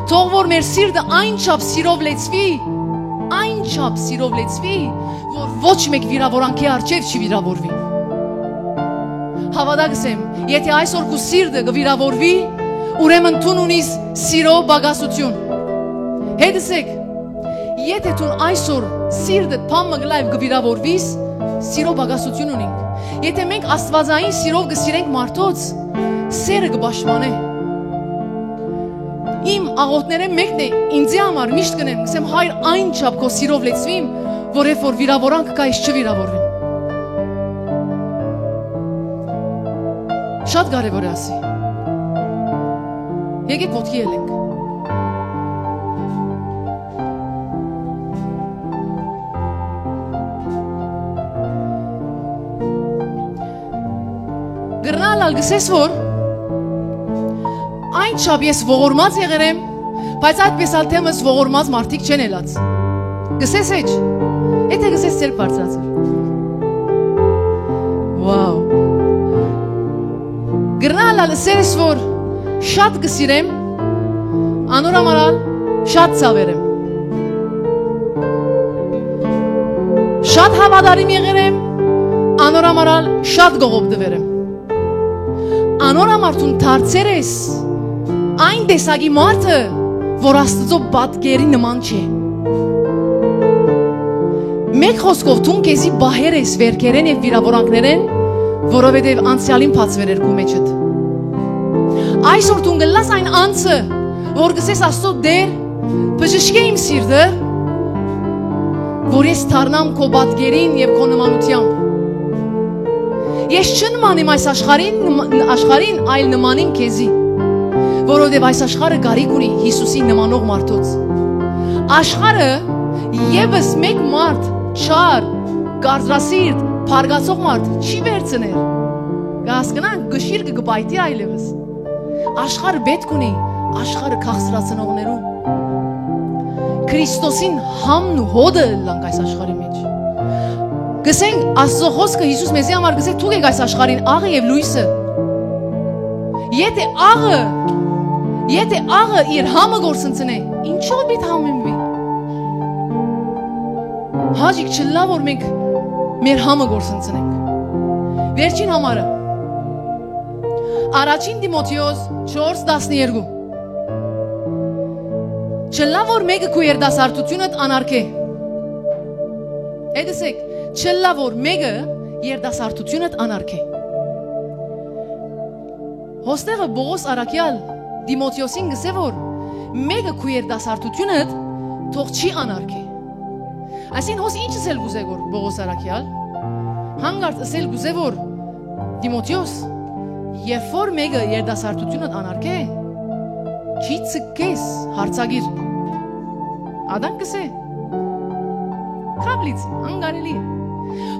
թող որ մեր սիրտը այնչափ սիրով լեցվի, որ ոչ մեկ վիրավորանքի առջև չի վիրավորվի։ Հավատացեմ, եթե այսօր քո սիրտը կվիրավորվի, ուրեմն դու ունես սիրո բագասություն։ Հետսեք, եթե դու այսօր սիրտդ փամը գլայվ կվիրավորվիս, սիրո բագասություն ունենք։ Եթե մենք Աստվածային սիրով գսիրենք մարդոց, սերը կբաշխանե։ Իմ աղոթները մեկն է, ինձի համար միշտ կնեմ, գսեմ հայր այնչափ քո սիրով լեցվիմ, որ երբ որ վիրավորանք կա, ես չվիրավորվեմ։ Շատ կարևոր է ասի։ Եկեք ոտքի ելենք։ գրնալ գսես որ այն չափ ես ողորմած եղել եմ, բայց այդպես ալ թեմս ողորմած մարդիկ չեն ելած։ Գսես էջ, եթե գսես ծեր բարձրացր։ Վաու։ Գրնալ լսես որ շատ գսիրեմ, անորամարալ շատ ցավերեմ։ Շատ հավատարիմ եղել եմ, անորամարալ շատ գողոբ դվերեմ։ Անորամարտուն դարձեր ես այն տեսակի մարդը, որ Աստծո պատկերի նման չէ։ Մեկ խոսքով դու քեզի բահեր ես վերքերեն եւ վիրավորանքներեն, որովհետեւ անցյալին փածվեր երկու մեջդ։ Այսօր դու գլաս այն անցը, որ գսես Աստծո դեր, բժշկե իմ սիրտը, որ ես դառնամ քո պատկերին եւ քո նմանությամբ։ Ես չնմանիմ այս աշխարհին, այլ նմանիմ քեզի, որովհետև այս աշխարհը գարիք ունի Հիսուսին նմանող մարդոց։ Աշխարհը եւս մեկ մարդ, չար, կարծրասիրտ, փարգացող մարդ չի վերցներ։ Կհասկանանք գշիր կգբայտի այլևս։ Աշխարհը պետք ունի աշխարհը քաղցրացնողներուն։ Քրիստոսին համն ու հոդը լանք այս աշխարհի մեջ։ Գսենք Աստծո խոսքը Հիսուս մեզի համար գսե դուք եք այս աշխարհին աղը եւ լույսը։ Եթե աղը իր համը գործընծնե, ինչով պիտի համեմվի։ Հաջիկ չլա որ մենք մեր համը գործընծնենք։ Վերջին համարը Առաջին Տիմոթեոս 4:12 Չլա որ մեկը քու երդասարտությունդ անարգե։ Էդսեք չլա որ մեկը երդասարտությունդ անարգե։ Հոստեղը Բողոս Արաքյալ Տիմոթեոսին գսե որ մեկը քու երդասարտությունդ թող չի անարգե։ Այսին հոս ինչս էլ գուզե որ Բողոս Արաքյալ հանգարց ասել գուզե որ Տիմոթեոս երբ որ մեկը երդասարտությունդ անարգե չի ցկես հարցագիր Ադան գսե Քաբլից անգարելի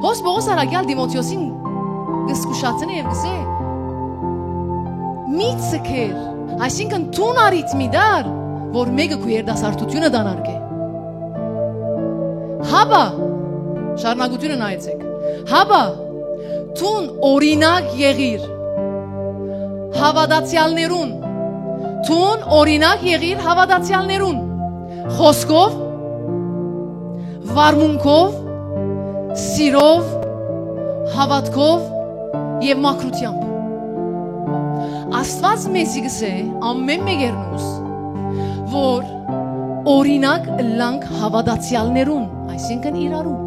Հոս Բողոս Արաքյալ Տիմոթեոսին գսկուշացնե եւ գսե մի ցկեր այսինքն տուն արից մի դար որ մեկը քու երդասարտությունը դանարգե Հաբա շարունակությունը նայեցեք Հաբա տուն օրինակ եղիր հավատացյալներուն Տուն օրինակ եղիր հավատացյալներուն խոսքով վարմունքով սիրով հավատքով եւ մաքրությամբ Աստված մեզի գսե ամեն մեկերնուս որ օրինակ լանք հավատացյալներուն այսինքն իրարու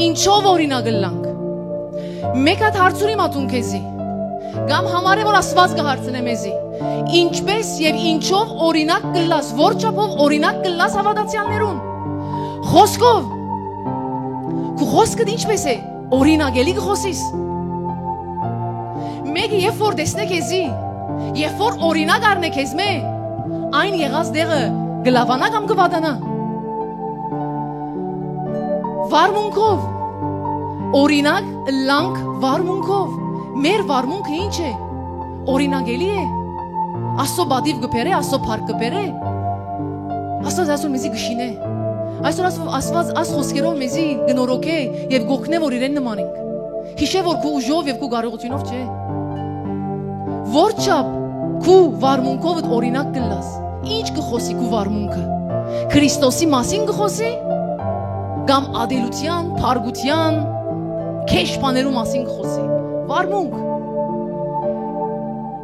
ինչով օրինակ լանք մեկ հատ հարցուրի մատուն քեզի Գամ համար է որ Աստված կհարցնե մեզի ինչպես եւ ինչով օրինակ կլաս որ չափով օրինակ կլաս հավատացյալներուն խոսքով քու խոսքդ ինչպես է օրինակելի կխոսիս Մեկը երբ որ տեսնե քեզի երբ որ օրինակ առնե քեզ մե այն եղած դեղը գլավանա կամ կվադանա վարմունքով օրինակ լանք վարմունքով Մեր վարմունքը ինչ է օրինակելի է Աստծո բադիվ գբերե Աստծո փառք գբերե Աստված ասում մեզի գշինե Այսօր Աստված աս խոսքերով մեզի գնորոքե եւ գոքնե որ իրեն նմանենք Հիշե որ քու ուժով եւ քու կարողությունով չէ Որչափ քու վարմունքով օրինակ կլաս Ինչ կխոսի քու վարմունքը Քրիստոսի մասին կխոսի Կամ ադելության, փարգության, քեշպաներու մասին կխոսի Վարմունք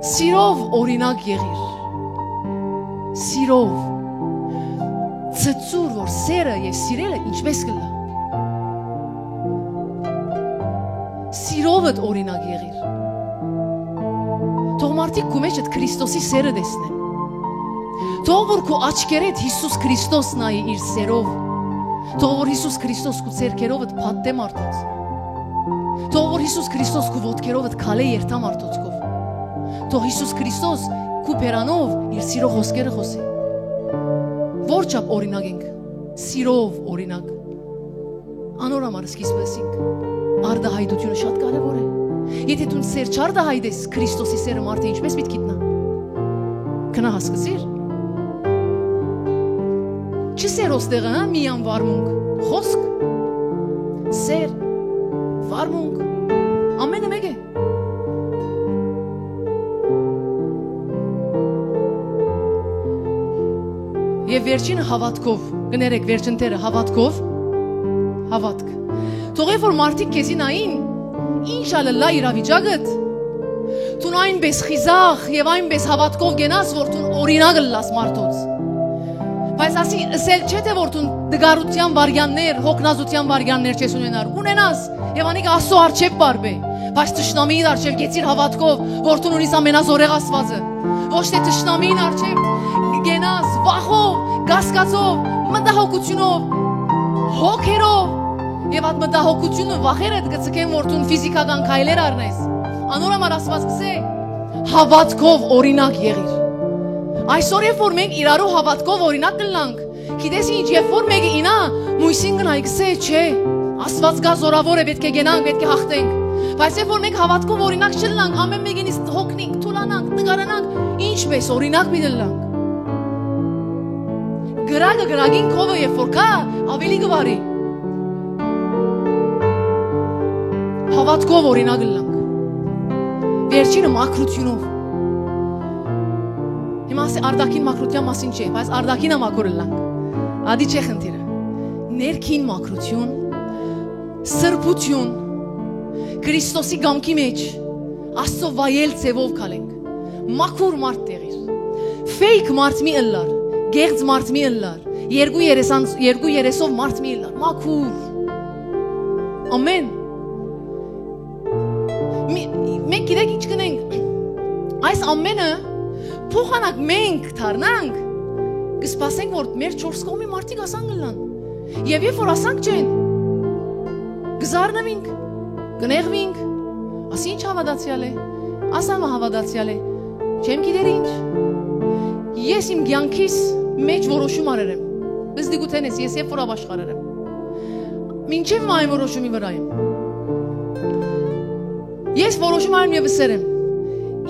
Սիրով օրինակ եղիր Սիրով Ծծուր որ սերը եւ սիրելը ինչպես կլա Սիրովդ օրինակ եղիր Թող մարդիկ քու մեջ այդ Քրիստոսի սերը տեսնեն Թող որ քու աչքերդ Հիսուս Քրիստոս նայի իր սերով Թող որ Հիսուս Քրիստոս քու ցերքերովդ փաթթե մարդոց Թող որ Հիսուս Քրիստոս քու ոտքերովդ քալե երթա մարդոցկով Թող Հիսուս Քրիստոս քու փերանով իր սիրո խոսքերը խոսի Որչափ օրինակ ենք սիրով օրինակ Անոր համար սկիզբեսինք արդահայտությունը շատ կարևոր է Եթե դու սեր չար դա հայդես Քրիստոսի սերը մարդը ինչպես պիտի գիտնա։ Քնա հասկացիր։ Չի սեր ոստեղը, հա, միան վարմունք, խոսք, սեր, վարմունք, ամենը մեկ է։ Եվ վերջինը հավատքով, գներեք վերջնտերը հավատքով, հավատք։ Թողե որ մարդիկ քեզի նային, ինշալլա իրավիճակդ, դու այնպես խիզախ եւ այնպես հավատքով գնաս, որ դու օրինակ լաս մարդոց։ Բայց ասի ասել չէ թե որ դու դգարության վարյաններ, հոգնազության վարյաններ չես ունենաս, եւ անիկ Աստծո արչեւ բարբե, բայց տշնամիին արչեւ գեցիր հավատքով, որ դու ունիս ամենազորեղ Աստվածը, ոչ թե տշնամիին արչեւ գենաս վախով, գասկածով, մտահոգությունով, հոգերով եւ այդ մտահոգությունը վախերը դգցկեն որ դու ֆիզիկական քայլեր առնես։ Անորոմար Աստված գսե հավատքով օրինակ եղիր։ Այսօր երբ որ մենք իրարու հավատքով օրինակ կլանք, գիտես ինչ, երբ որ մեկը ինա մույսին գնայ գսե չէ, Աստված գա զորավոր է, պետք է գնանք, պետք է հաղթենք։ Բայց երբ որ մենք հավատքով օրինակ չլանք, ամեն մեկինից հոգնենք, թուլանանք, նկարանանք, ինչպես օրինակ մի դլանք։ Գրագը գրագին քովը երբ որ կա, ավելի գվարի։ Հավատքով օրինակ լանք։ Վերջինը մաքրությունով։ Հիմա ասի արդակին մաքրության մասին չէ, բայց արդակինը մաքուր լանք։ Ադի չէ խնդիրը։ Ներքին մաքրություն, սրբություն, Քրիստոսի գամքի մեջ Աստծո վայել ձևով կալենք։ Մաքուր մարդ տեղիր։ Ֆեյք մարդ մի ըլլար, գեղձ մարդ մի ըլլար, երկու երեսով մարդ մի ըլլար, մաքուր։ Ամեն։ Մենք գիտեք ինչ կնենք։ Այս ամենը փոխանակ մենք դառնանք, կսպասենք որ մեր 4 կողմի մարդիկ ասան գլան։ Եվ երբ որ ասանք չեն, գզարնվենք, գնեղվենք, ասի ինչ հավատացյալ է, ասամը հավատացյալ է, չեմ գիտեր ինչ։ Ես իմ կյանքիս մեջ որոշում արել եմ, ըստ դիգութենես ես երբ որ ապաշխարել եմ, մինչև այն որոշումի վրա եմ։ Ես որոշում արեմ եւ վսեր եմ։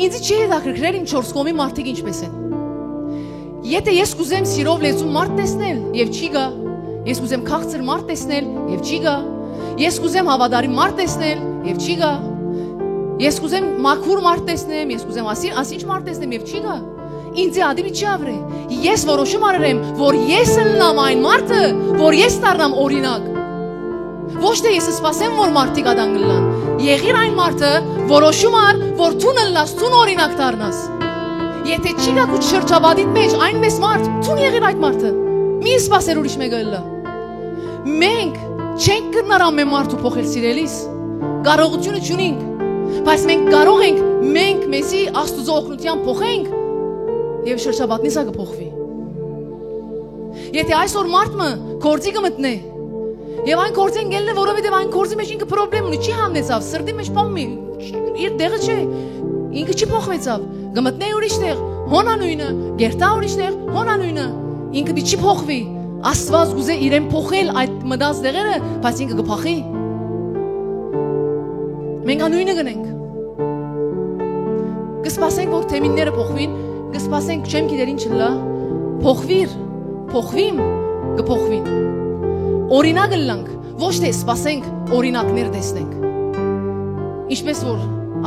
Ինձ չի հետաքրքրել իմ 4 կողմի մարդիկ ինչպես են։ Եթե ես կուզեմ սիրով լեզու մարդ տեսնել եւ չի գա, ես կուզեմ քաղցր մարդ տեսնել եւ չի գա, ես կուզեմ հավատարիմ մարդ տեսնել եւ չի գա, ես կուզեմ մաքուր մարդ տեսնեմ, ես կուզեմ ասինչ մարդ տեսնեմ եւ չի գա, ինձ ադիվի չի ավրե։ Ես որոշում արել եմ, որ ես լնամ այն մարդը, որ ես դառնամ օրինակ։ Ոչ թե ես սպասեմ, որ մարդիկ ադան գլան։ Եղիր այն մարդը, որոշում ար, որ դու լնաս, դու օրինակ դառնաս։ Եթե չի գա քու շրջապատիդ մեջ այնպես մարդ, դու եղիր այդ մարդը։ Մի սպասեր ուրիշ մեկը լա։ Մենք չենք կրնար ամեն մարդու փոխել սիրելիս։ Կարողությունը չունենք, բայց մենք կարող ենք մենք մեզի Աստծո օգնությամբ փոխենք եւ շրջապատն իսա կփոխվի։ Եթե այսօր մարդը գործի կմտնե եւ այն գործեն գելն է, որովհետեւ այն գործի մեջ ինքը խնդրեմ ունի, չի համնեցավ, սրտի մեջ փոմի, իր դեղը չէ, ինքը չի փոխվեցավ, գմտնե ուրիշ տեղ, հոնանույնը, գերտա ուրիշ տեղ, հոնանույնը, ինքը չի փոխվի, Աստված գուզե իրեն փոխել այդ մտած դեղերը, բայց ինքը կփոխի։ Մենք անույնը գնենք։ Կսպասենք, որ թեմինները փոխվին, կսպասենք, չեմ գիտեր ինչ լա, փոխվիր, փոխվիմ, կփոխվին։ Օրինակ լանք, ոչ թե սպասենք, օրինակներ տեսնենք։ Ինչպես որ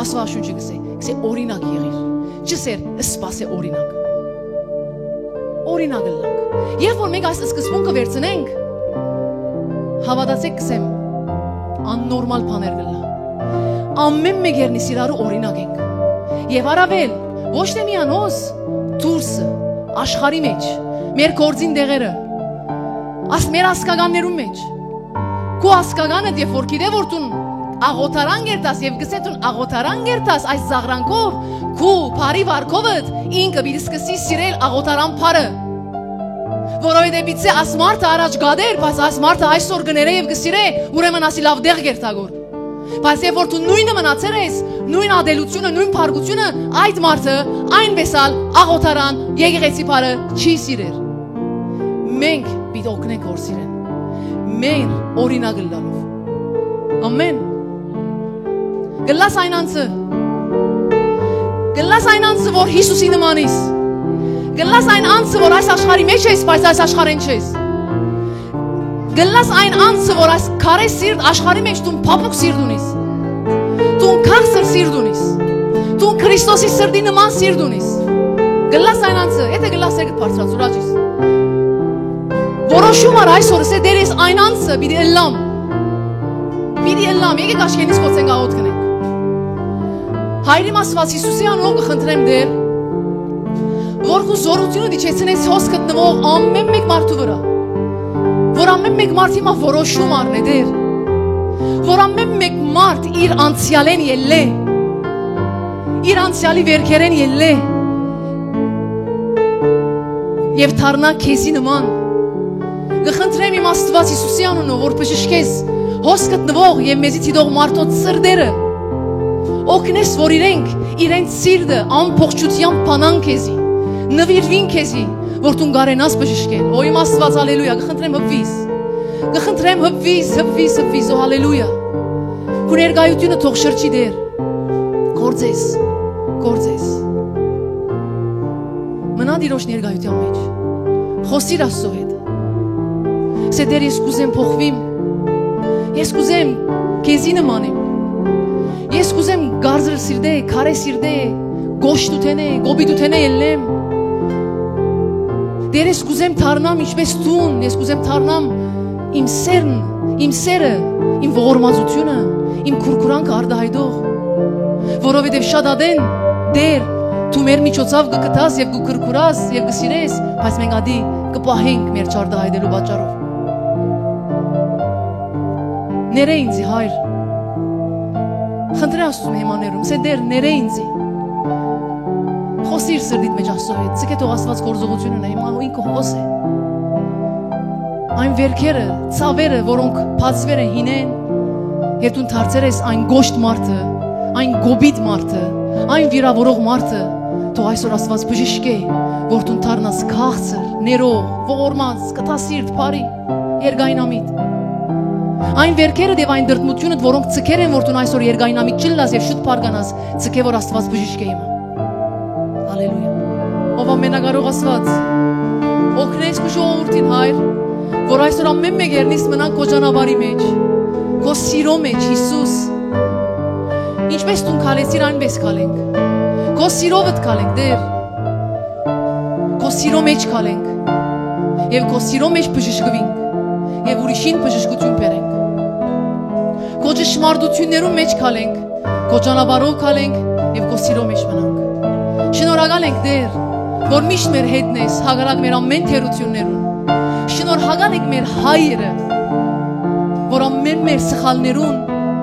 Աստվածաշունչը գսե օրինակ եղիր, չսեր սպասե օրինակ։ Օրինակ լանք։ Երբ որ մենք այս սկզբունքը վերցնենք, հավատացեք գսեմ, աննորմալ բաներ կլա։ Ամեն մեկերնից իրարու օրինակ ենք։ Եվ առավել, ոչ թե միանոց, դուրսը, աշխարհի մեջ, մեր գործին դեղերը, մեր ասկագաններում մեջ, քո ասկագանը երբ որ գիտե որ դու աղոթարան գերտաս եւ գսե դու աղոթարան գերտաս այս զաղրանքով, քո բարի վարքովդ ինքը պիտի սկսի սիրել աղոթարան բարը, որովհետեւ իցե ասմարտը առաջ գադեր, բայց ասմարտը այսօր գներե եւ գսիրե, ուրեմն ասի լավ դեղ գերտագոր։ Բայց երբ որ դու նույնը մնացել ես, նույն ադելությունը, նույն փարգությունը, այդ մարդը այնպեսալ աղոթարան եկեղեցի բարը չի սիրեր։ Մենք պիտի օգնենք որ սիրեն, մեր օրինակ լալով, ամեն, Գլաս այն անձը որ Հիսուսի նման ես Գլաս այն անձը որ այս աշխարհի մեջ ես բայց այս աշխարհին չես Գլաս այն անձը որ այս քարե սիրտ աշխարհի մեջ դու փափուկ սիրտ ունես Դու քաղցր սիրտ ունես Դու Քրիստոսի սրտի նման սիրտ ունես Գլաս այն անձը եթե գլաս եք բարձրացու ռաջիս Որոշում ար այսօր սե դեր ես այն անձը պիտի ըլլամ եկեք աշխենից կոծենք աղոտ կնենք Հայրիմ ասված Հիսուսի անունով կխնդրեմ դեր որ քու զորությունը դիչեցնես հոս գտնվող ամեն մեկ մարդու վրա որ ամեն մեկ մարդ հիմա որոշում առնե դեր որ ամեն մեկ մարդ իր անցյալեն ելլե իր անցյալի վերքերեն ելլե եւ դառնա քեզի նման կխնդրեմ իմ Աստված Հիսուսի անունով որ բժշկես հոս գտնվող եւ մեզի թիդող մարդոց սրտերը օգնես որ իրենց սիրտը ամբողջությամբ բանան քեզի նվիրվին քեզի որ դու գարենաս բժշկել օ իմ Աստված հալելույա կխնդրեմ հպվիս օ հալելույա քու ներկայությունը թող շրջի դեր գործես մնա դիրոշ ներկայության մեջ խոսիր Աստծո հետ սե դեր ես կուզեմ փոխվիմ ես կուզեմ քեզի նմանեմ ես կուզեմ գարձր սիրտե քարե սիրտե գոշտ ուտենե գոբիտ ուտենե ելնեմ դեր ես կուզեմ դառնամ ինչպես դուն ես կուզեմ դառնամ իմ սերը իմ ողորմածությունը իմ քուրքուրանքը արդահայտող որովհետև շատ ադեն դեր դու մեր միջոցով կգտաս եւ կքրքուրաս եւ կսիրես բայց մենք ադի կպահենք մեր չարդահայտելու պատճառով Ները ինձի հայր Խնդրե Աստծուն հիմաներում Սե դեր ները ինձի Խոսիր սրդիտ մեջ Աստծո հետ Ցկե թող Աստված գործողությունն է հիմա ինքը հոս է Այն վերքերը ցավերը որոնք բացվեր են հինեն Երբ դու դարձել ես այն գոշտ մարդը այն գոբիտ մարդը այն վիրավորող մարդը թող այսօր Աստված բժշկե որ դու դառնաս քաղցր ներող ողորմած կտասիրտ բարի երգայնամիտ Այն վերքերը եւ այն դրդմությունը, որոնք ցկեր են, որ դու այսօր երգայնամիտ չլաս եւ շուտ բարգանաս, ցկե որ Աստված բժշկե հիմա։ Հալելույա։ Ով ամենակարող Աստված, օգնես քո ժողովրդին հայր, որ այսօր ամեն մեկ երնից մնան քո ճանապարհի մեջ, քո սիրո մեջ Հիսուս։ Ինչպես դու քալեցիր այնպես քալենք։ Քո սիրովդ քալենք դեր։ Քո սիրո մեջ քալենք։ Եվ քո սիրո մեջ բժշկվենք։ Եվ ուրիշին բժշկություն բերենք։ Քո ճշմարտություններում մեջ քալենք, քո ճանապարհով քալենք եւ քո սիրո մեջ մնանք։ Շնորհակալ ենք դեր, որ միշտ մեր հետն ես, հակառակ մեր ամեն թերություններուն։ Շնորհակալ ենք մեր հայրը, որ ամեն մեր սխալներուն,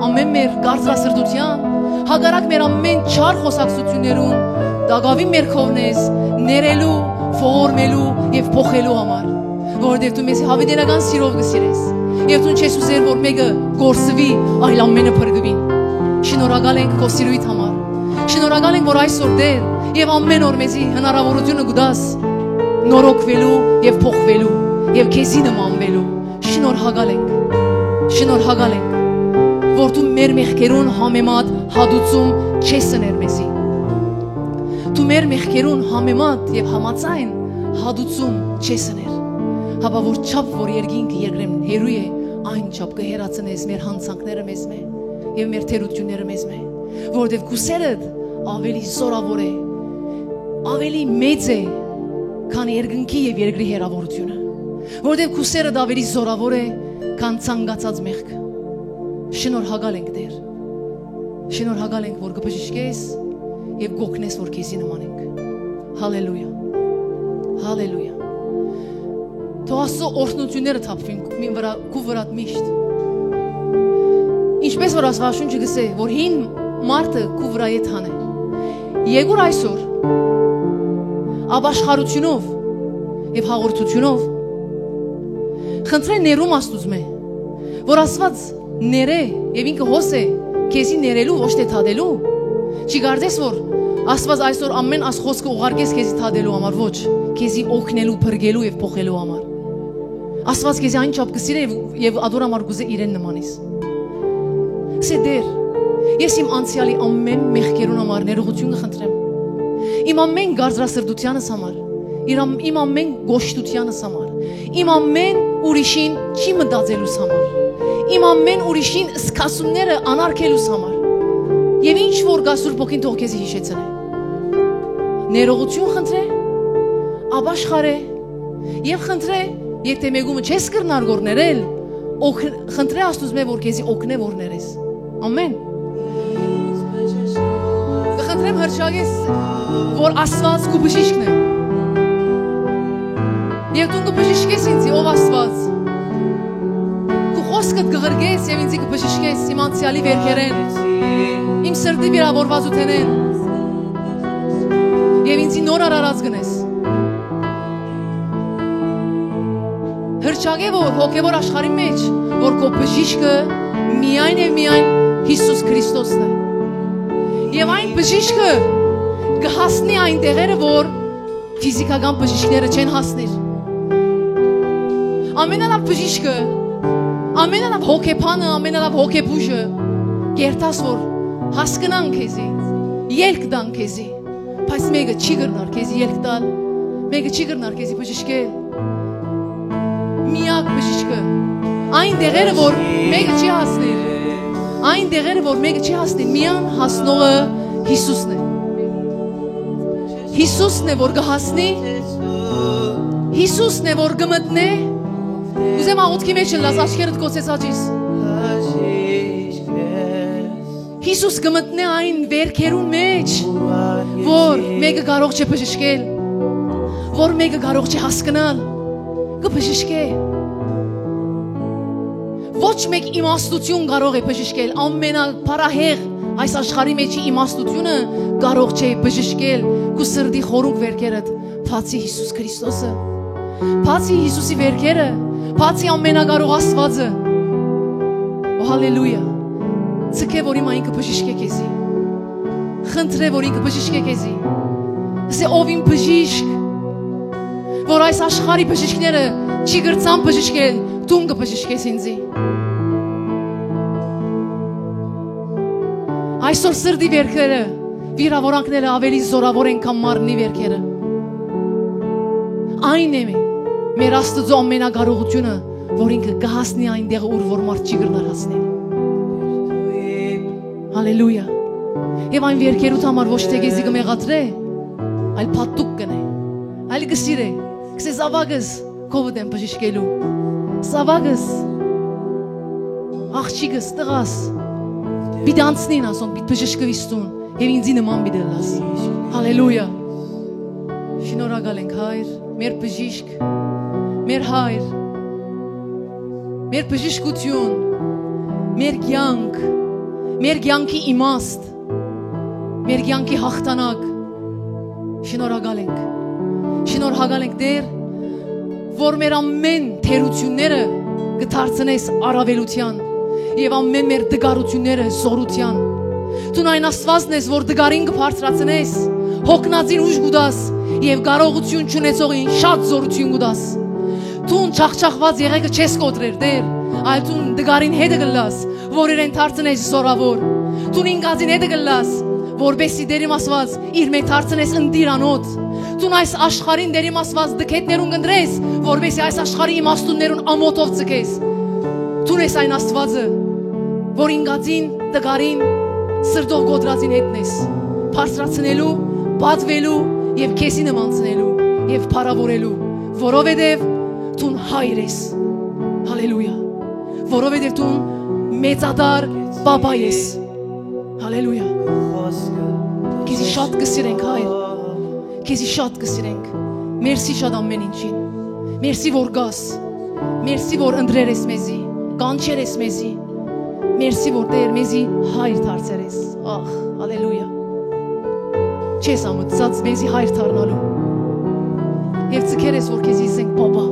ամեն մեր կարծրասրտության, հակառակ մեր ամեն չար խոսակցություններուն, դակավի մեր քովնես, ներելու, ողորմելու եւ փոխելու համար։ Որովհետև դու մեզ հավիտենական սիրով կսիրես եւ դու չես ուզեր որ մեկը գործվի այլ ամենը փրկվի շնորհակալ ենք քո սիրույթ համար շնորհակալ ենք որ այսօր դեր եւ ամեն օր մեզի հնարավորությունը կդաս նորոգվելու եւ փոխվելու եւ քեզի նմանվելու շնորհակալ ենք որ դու մեր մեղքերուն համեմատ հադուցում չես ներ մեզի դու մեր մեղքերուն համեմատ եւ համաձայն հադուցում չես ներ Հապա որ չափ որ երկինքը երկրեմ հերու է այն չափ կհերացնես մեր հանցանքները մեզ մե եւ մեր թերությունները մեզ մե որովհետեւ քուսերդ ավելի զորավոր է ավելի մեծ է քան երկնքի եւ երկրի հերավորությունը որովհետեւ քուսերդ ավելի զորավոր է քան ցանկացած մեղքը շնորհակալ ենք դեր շնորհակալ ենք որ կբժշկես եւ գոքնես որ քեզի նմանենք հալելույա հալելույա Թող Աստծո օրհնությունները թափվին քու վրա միշտ։ Ինչպես որ Աստվածաշունչը գսե, որ հին մարդը քու վրա է թանե։ Եկուր այսօր ապաշխարությունով եւ հաղորդությունով խնդրեն ներում Աստուծմե, որ Աստված ները եւ ինքը հոս է քեզի ներելու ոչ թե թադելու։ Չի կարծես որ Աստված այսօր ամեն աս խոսքը ուղարկես քեզի թադելու համար, ոչ, քեզի օգնելու, փրկելու եւ փոխելու համար։ Աստված քեզի այն չափ կսիրե եւ ադոր համար գուզե իրեն նմանես։ Սե դեր, Ես իմ անցյալի ամեն մեղքերուն համար ներողություն կխնդրեմ։ Իմ ամեն գարձրասրտությանս համար, իմ ամեն գոշտությանս համար, իմ ամեն ուրիշին չի մտածելուս համար, իմ ամեն ուրիշին սկասումները անարգելուս համար։ Եվ ինչ որ գա Սուրբ Ոգին թող քեզի հիշեցնե։ Ներողություն խնդրե, ապաշխարե եւ խնդրե, եթե մեգումը չես կրնար գործներել, խնդրե Աստուծո մե որ քեզի օգնե որ ներես։ Ամեն։ Կխնդրեմ հրճագես, որ Աստված քու բժիշկն է։ Եվ դու կբժիշկես ինձ, ով Աստված։ Քու խոսքդ կղրգես եւ ինձ կբժիշկես իմ անցյալի վերքերեն, իմ սրտի վիրավորվածութենեն։ Եվ ինձ նոր արարած գնես։ Հրճագե որ հոգևոր աշխարհի մեջ, որ քո բժիշկը միայն եւ միայն Հիսուս Քրիստոսն է։ Եվ այն բժիշկը կհասնի այն տեղերը, որ ֆիզիկական բժիշկները չեն հասնիր։ Ամենալավ բժիշկը, ամենալավ հոգեբանը, ամենալավ հոգեբուժը կերտաս որ հասկնան քեզի, ելք տան քեզի, բայց մեկը չի գրնար քեզի ելք տալ, մեկը չի գրնար քեզի բժիշկել։ Միակ բժիշկը, այն տեղերը որ մեկը չի հասնիր, այն տեղերը որ մեկը չի հասնիր, միան հասնողը Հիսուսն է։ Հիսուսն է որ կհասնի, Հիսուսն է որ կմտնե։ Ուզեմ աղոթքի մեջ լաս աչքերդ կոցես աճիս։ Հիսուս կմտնե այն վերքերուն մեջ, որ մեկը կարող չէ բժշկել, որ մեկը կարող չէ հասկանալ, կբժշկե։ Ոչ մեկ իմաստություն կարող է բժշկել, ամենափարահեղ այս աշխարհի մեջի իմաստությունը կարող չէ բժշկել քու սրտի խորունկ վերքերդ, բացի Հիսուս Քրիստոսը, բացի Հիսուսի վերքերը, բացի ամենակարող Աստվածը։ Հալելույա։ Ցկե որ իմ ինքը բժշկե քեզի։ Խնդրե որ ինքը բժշկե քեզի։ Ասե ով իմ բժիշկ, որ այս աշխարհի բժիշկները չի գրծան բժշկել, դու կբժշկես ինձի։ Այսօր սրտի վերքերը, վիրավորանքները ավելի զորավոր են քան մարմնի վերքերը։ Այն է մեր Աստծո ամենակարողությունը, որ ինքը կհասնի այնտեղ ուր որ մարդ չի գրնար հասնել։ Հալելույա։ Եվ այն վերքերուց համար ոչ թե քեզի կմեղադրե, այլ փաթուկ կնե, այլ կսիրե, կսե զավակս քովդ եմ բժշկելու, զավակս, աղջիկս, տղաս, պիտի անցնին ասոն, պիտի բժշկվիս տուն, և ինձի նման պիտի լաս։ Հալելույա։ Շնորհակալ ենք Հայր, մեր բժիշկ, մեր Հայր, մեր բժշկություն, մեր կյանք, մեր կյանքի իմաստ, մեր կյանքի հաղթանակ, շնորհակալ ենք Տեր, որ մեր ամեն թերությունները կդարձնես առավելության եւ ամեն մեր դգարությունները զորության։ Դու այն Աստվածն ես, որ դգարին կբարձրացնես, հոգնածին ուժ կուտաս եւ կարողություն չունեցողին շատ զորություն կուտաս։ Դու չախչախված եղեգը չես կոտրեր, Տեր, այլ դու դգարին հետը գլաս, որ իրեն դարձնես զորավոր։ Դու ինքածին հետը գլաս, որբեսի Տերիմ Աստված իր մեջ դարձնես ընդիրանոց։ Դու այս աշխարհին Տերիմ Աստված դքետներուն կնդրես, որբեսի այս աշխարհի իմաստուններուն ամոթով ցկես։ Դու ես այն Աստվածը, որ ինքածին դգարին սրտով գոտրածին հետնես, բարձրացնելու, պատվելու եւ քեզի նմանցնելու եւ փառավորելու, որովհետեւ դու հայր ես։ Հալելույա։ Որովհետեւ դու մեծադար բաբա ես։ Հալելույա։ Քեզի շատ կսիրենք Հայր։ Քեզի շատ կսիրենք։ Մերսի շատ ամեն ինչին։ Մերսի որ գաս։ Մերսի որ ընտրեր ես մեզի, կանչեր ես մեզի։ Մերսի որ Տեր մեզի հայր դարձեր ես։ Ահ, հալելույա։ Չես ամոթած մեզի հայր դառնալու։ Եվ ցկեր ես որ քեզի ասենք բաբա։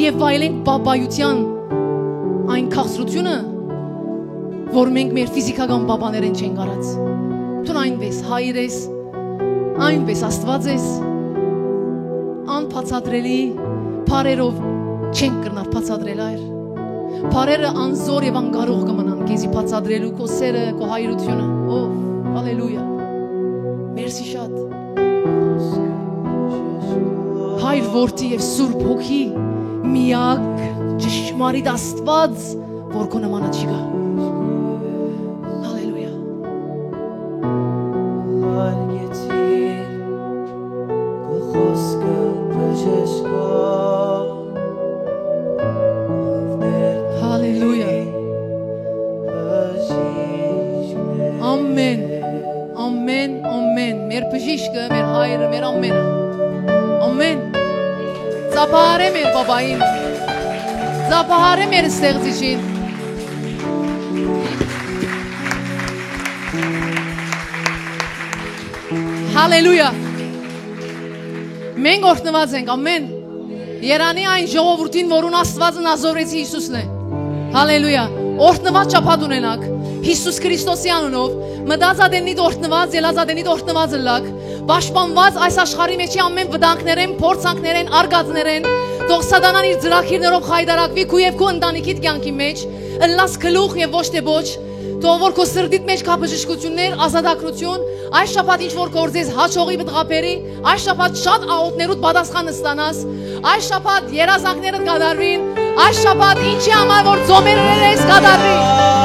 Եվ վայելենք բաբայության այն քաղցրությունը, որ մենք մեր ֆիզիկական բաբաներեն չենք արած։ Դու այնպես հայր ես, այնպես Աստված ես, անբացատրելի բարերով չենք կրնար բացատրել այր։ Բարերը անզոր եւ անկարող կմնան քեզի բացադրելու քո սերը, քո հայրությունը։ Ով, հալելույա։ Մերսի շատ։ Հայր որդի եւ Սուրբ Հոգի միակ ճշմարիտ Աստված, որ քո նմանը չի գա։ Հալելույա։ Հալելույա։ Ամեն, ամեն, ամեն, մեր բժիշկը, մեր հայրը, մեր ամենը, ամեն, ծապահարե մեր բաբային, ծապահարե մեր ստեղծիչին, հալելույա, մենք օրհնված ենք, ամեն, երանի այն ժողովրդին, որուն Աստվածն ազորեցի Հիսուսն է, հալելույա, օրհնված չափած ունենաք, Հիսուս Քրիստոսի անունով, մտածածենիդ օրհնված, ելածածենիդ օրհնված լակ, պաշտպանված այս աշխարհի մեջի ամեն վտանգներեն, փորձանքներեն, արգածներեն, թող սատանան իր ծրագիրներով խայդարակվի քու եւ քո ընտանիքիդ կյանքի մեջ, ըլլաս գլուխ եւ ոչ թե ոչ, թող որ քո սրտիդ մեջ կա բժշկություններ, ազատագրություն, այս շաբաթ ինչ որ կորձես հաջողի բդղապերի, այս շաբաթ շատ աղոթներուդ պատասխան ստանաս, այս շաբաթ երազանքներդ կատարվին, այս շաբաթ ինչի համար որ ծոմերերես կատարվի